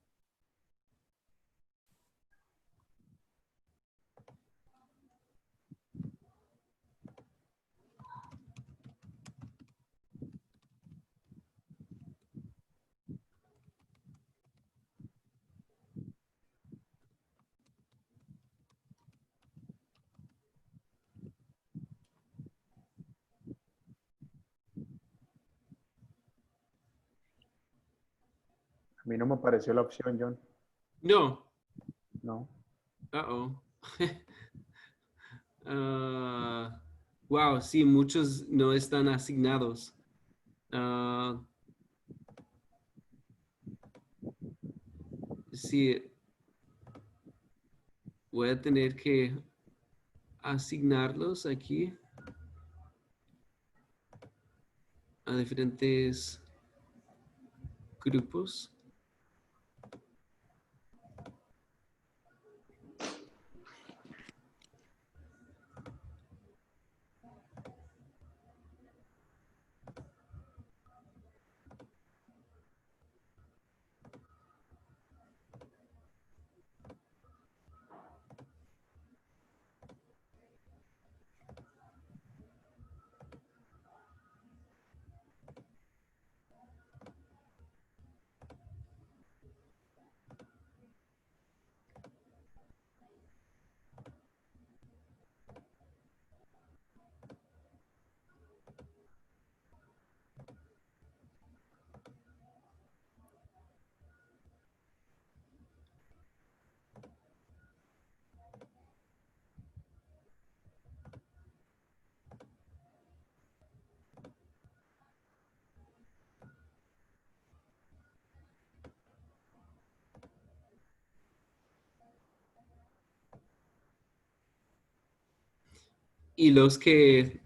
A mí no me apareció la opción, John. No. No. Wow, sí, muchos no están asignados. Sí, voy a tener que asignarlos aquí a diferentes grupos. Y los que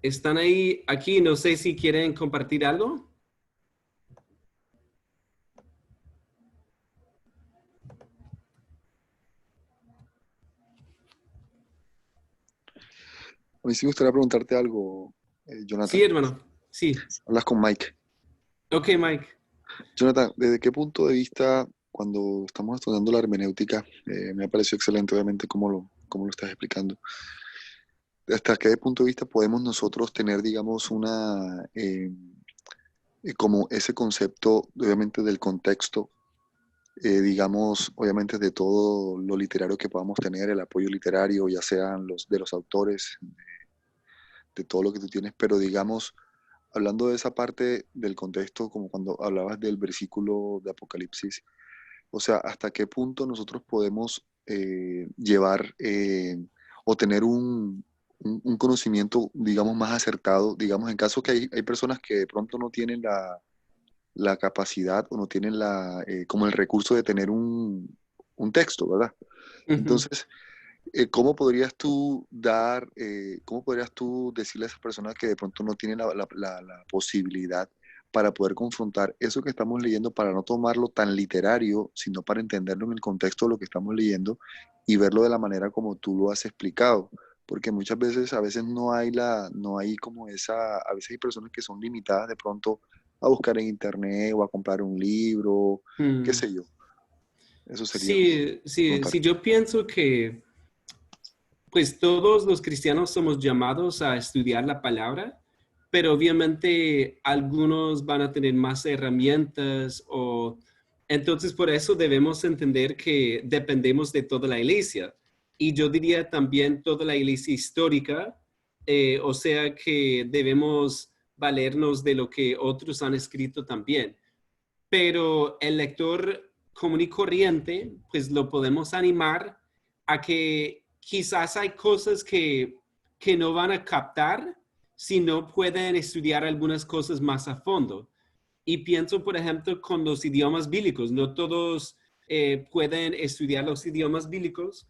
están ahí, aquí, no sé si quieren compartir algo. A mí sí me gustaría preguntarte algo, Jonathan. Sí, hermano. Sí. Hablas con Mike. Ok, Mike. Jonathan, ¿desde qué punto de vista, cuando estamos estudiando la hermenéutica, me ha parecido excelente, obviamente, cómo lo estás explicando? ¿Hasta qué punto de vista podemos nosotros tener, digamos, como ese concepto, obviamente, del contexto, digamos, obviamente, de todo lo literario que podamos tener, el apoyo literario, ya sean de los autores, de todo lo que tú tienes, pero digamos, hablando de esa parte del contexto, como cuando hablabas del versículo de Apocalipsis, o sea, hasta qué punto nosotros podemos llevar o tener un conocimiento, digamos, más acertado, digamos, en caso que hay personas que de pronto no tienen la capacidad o no tienen como el recurso de tener un texto, ¿verdad? Entonces, ¿cómo podrías tú cómo podrías tú decirle a esas personas que de pronto no tienen la posibilidad para poder confrontar eso que estamos leyendo, para no tomarlo tan literario, sino para entenderlo en el contexto de lo que estamos leyendo y verlo de la manera como tú lo has explicado? Porque muchas veces, a veces no hay como a veces hay personas que son limitadas de pronto a buscar en internet o a comprar un libro, qué sé yo. Eso sería. Sí, yo pienso que pues todos los cristianos somos llamados a estudiar la palabra, pero obviamente algunos van a tener más herramientas entonces por eso debemos entender que dependemos de toda la iglesia. Y yo diría también toda la iglesia histórica, o sea que debemos valernos de lo que otros han escrito también. Pero el lector común y corriente, pues lo podemos animar a que quizás hay cosas que no van a captar si no pueden estudiar algunas cosas más a fondo. Y pienso, por ejemplo, con los idiomas bíblicos. No todos pueden estudiar los idiomas bíblicos,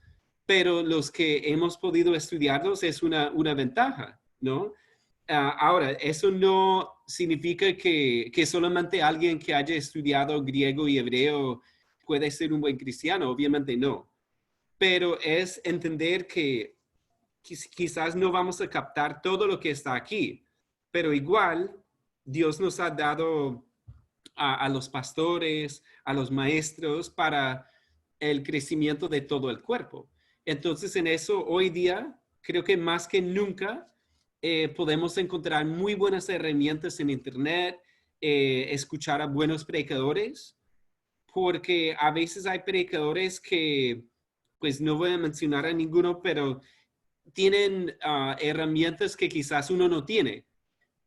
pero los que hemos podido estudiarlos es una ventaja, ¿no? Ahora, eso no significa que solamente alguien que haya estudiado griego y hebreo puede ser un buen cristiano. Obviamente no. Pero es entender que quizás no vamos a captar todo lo que está aquí, pero igual Dios nos ha dado a los pastores, a los maestros para el crecimiento de todo el cuerpo. Entonces, en eso, hoy día, creo que más que nunca, podemos encontrar muy buenas herramientas en Internet, escuchar a buenos predicadores, porque a veces hay predicadores que, pues no voy a mencionar a ninguno, pero tienen herramientas que quizás uno no tiene.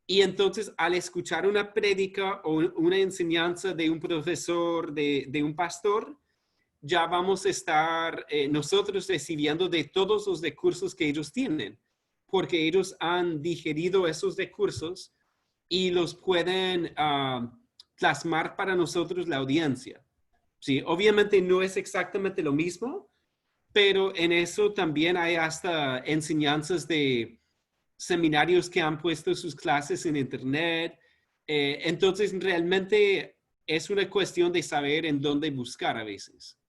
Y entonces al escuchar una prédica o una enseñanza de un profesor, de un pastor, ya vamos a estar nosotros recibiendo de todos los recursos que ellos tienen, porque ellos han digerido esos recursos y los pueden plasmar para nosotros la audiencia. Sí, obviamente no es exactamente lo mismo, pero en eso también hay hasta enseñanzas de seminarios que han puesto sus clases en internet. Entonces, realmente es una cuestión de saber en dónde buscar a veces.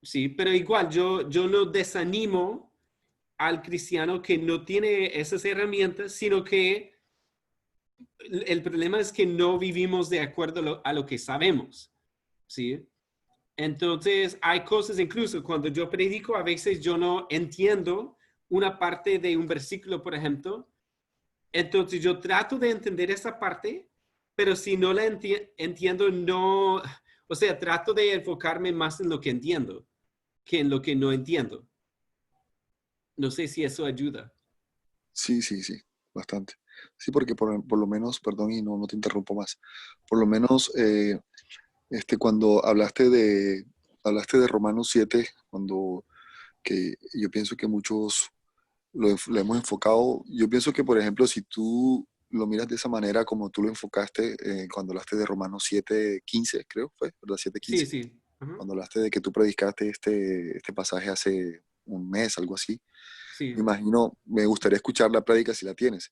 Sí, pero igual yo no desanimo al cristiano que no tiene esas herramientas, sino que el problema es que no vivimos de acuerdo a lo que sabemos. ¿Sí? Entonces, hay cosas, incluso cuando yo predico, a veces yo no entiendo una parte de un versículo, por ejemplo. Entonces, yo trato de entender esa parte, pero si no la entiendo, no, o sea, trato de enfocarme más en lo que entiendo que en lo que no entiendo. No sé si eso ayuda. Sí, bastante. Sí, porque por lo menos, perdón y no te interrumpo más, por lo menos cuando hablaste de Romanos 7, que yo pienso que muchos lo hemos enfocado, yo pienso que, por ejemplo, si tú lo miras de esa manera como tú lo enfocaste cuando hablaste de Romanos 7:15, creo, ¿fue? ¿Verdad? 7:15. Sí. Cuando hablaste de que tú predicaste este pasaje hace un mes, algo así. Sí. Me imagino, me gustaría escuchar la prédica si la tienes,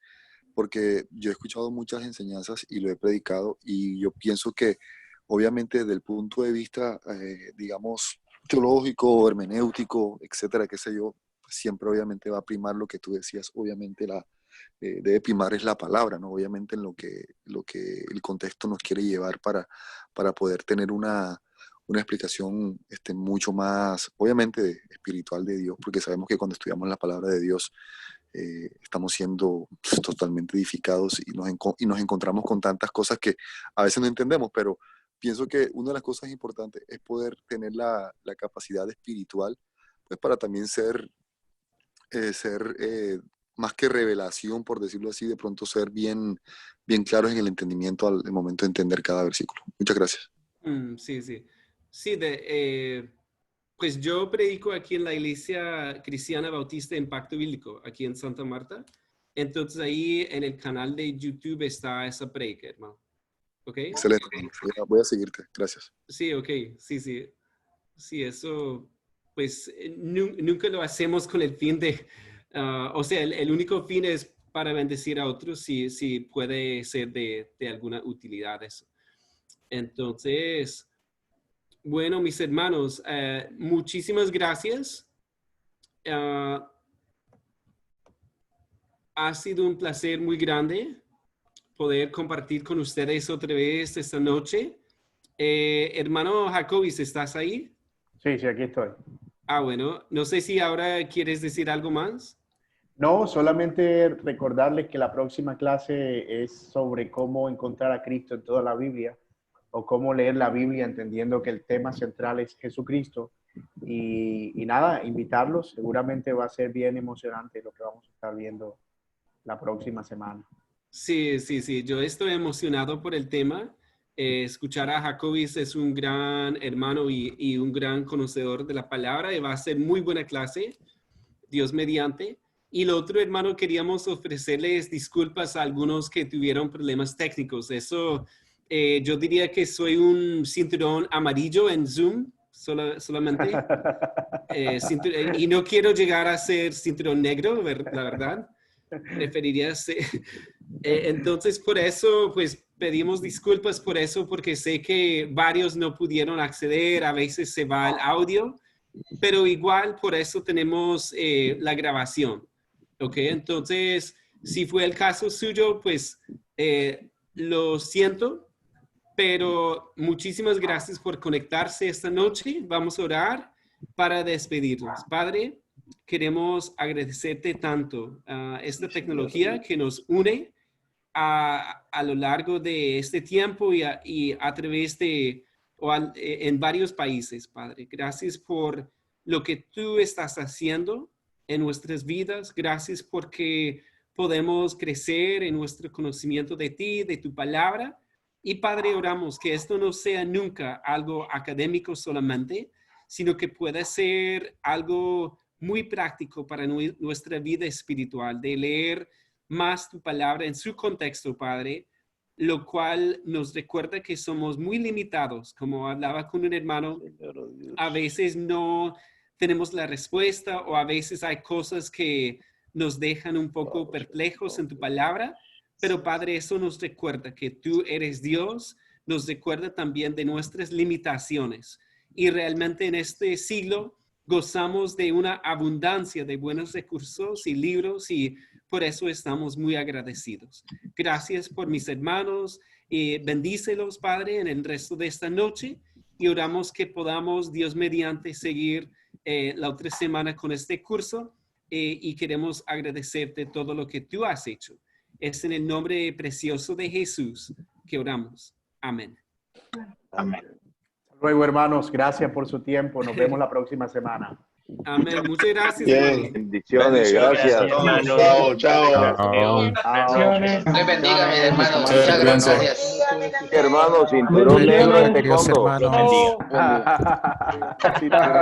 porque yo he escuchado muchas enseñanzas y lo he predicado, y yo pienso que obviamente desde el punto de vista, digamos, teológico, hermenéutico, etcétera, qué sé yo, pues siempre obviamente va a primar lo que tú decías, obviamente debe primar es la palabra, ¿no? Obviamente en lo que el contexto nos quiere llevar para poder tener una explicación mucho más, obviamente, espiritual de Dios, porque sabemos que cuando estudiamos la palabra de Dios estamos siendo totalmente edificados y nos encontramos con tantas cosas que a veces no entendemos, pero pienso que una de las cosas importantes es poder tener la capacidad espiritual, pues para también ser más que revelación, por decirlo así, de pronto ser bien claros en el entendimiento al momento de entender cada versículo. Muchas gracias. Sí, sí. Sí, pues yo predico aquí en la Iglesia Cristiana Bautista Impacto Bíblico, aquí en Santa Marta. Entonces ahí en el canal de YouTube está esa predica, hermano. ¿Ok? Excelente. Voy a seguirte. Gracias. Sí, ok. Sí, sí. Sí, eso, pues nunca lo hacemos con el fin de, o sea, el único fin es para bendecir a otros, si puede ser de alguna utilidad eso. Entonces, bueno, mis hermanos, muchísimas gracias. Ha sido un placer muy grande poder compartir con ustedes otra vez esta noche. Hermano Jacobis, ¿estás ahí? Sí, sí, aquí estoy. Bueno, no sé si ahora quieres decir algo más. No, solamente recordarles que la próxima clase es sobre cómo encontrar a Cristo en toda la Biblia, o cómo leer la Biblia entendiendo que el tema central es Jesucristo. Y nada, invitarlos, seguramente va a ser bien emocionante lo que vamos a estar viendo la próxima semana. Sí, sí, sí, yo estoy emocionado por el tema. Escuchar a Jacobis es un gran hermano y un gran conocedor de la palabra, y va a ser muy buena clase, Dios mediante. Y lo otro, hermano, queríamos ofrecerles disculpas a algunos que tuvieron problemas técnicos. Eso, yo diría que soy un cinturón amarillo en Zoom, solamente. Y no quiero llegar a ser cinturón negro, la verdad. Preferiría ser... entonces, por eso, pues, pedimos disculpas por eso, porque sé que varios no pudieron acceder, a veces se va el audio, pero igual por eso tenemos la grabación. ¿Ok? Entonces, si fue el caso suyo, pues lo siento, pero muchísimas gracias por conectarse esta noche. Vamos a orar para despedirnos. Padre, queremos agradecerte tanto esta tecnología que nos une a lo largo de este tiempo y a través de, en varios países, Padre. Gracias por lo que tú estás haciendo en nuestras vidas. Gracias porque podemos crecer en nuestro conocimiento de ti, de tu palabra. Y Padre, oramos que esto no sea nunca algo académico solamente, sino que pueda ser algo muy práctico para nuestra vida espiritual, de leer más tu palabra en su contexto, Padre, lo cual nos recuerda que somos muy limitados. Como hablaba con un hermano, a veces no tenemos la respuesta, o a veces hay cosas que nos dejan un poco perplejos en tu palabra, pero Padre, eso nos recuerda que tú eres Dios, nos recuerda también de nuestras limitaciones, y realmente en este siglo gozamos de una abundancia de buenos recursos y libros, y por eso estamos muy agradecidos. Gracias por mis hermanos, bendícelos, Padre, en el resto de esta noche, y oramos que podamos, Dios mediante, seguir la otra semana con este curso, y queremos agradecerte todo lo que tú has hecho. Es en el nombre precioso de Jesús que oramos. Amén. Amén. Hasta luego, hermanos. Gracias por su tiempo. Nos vemos la próxima semana. Amén. Muchas gracias. Bien. Bendiciones. Gracias. Chao, chao. Dios bendiga, mis hermanos. Muchas gracias. Hermanos, cinturón negro en el fondo. Bendiga.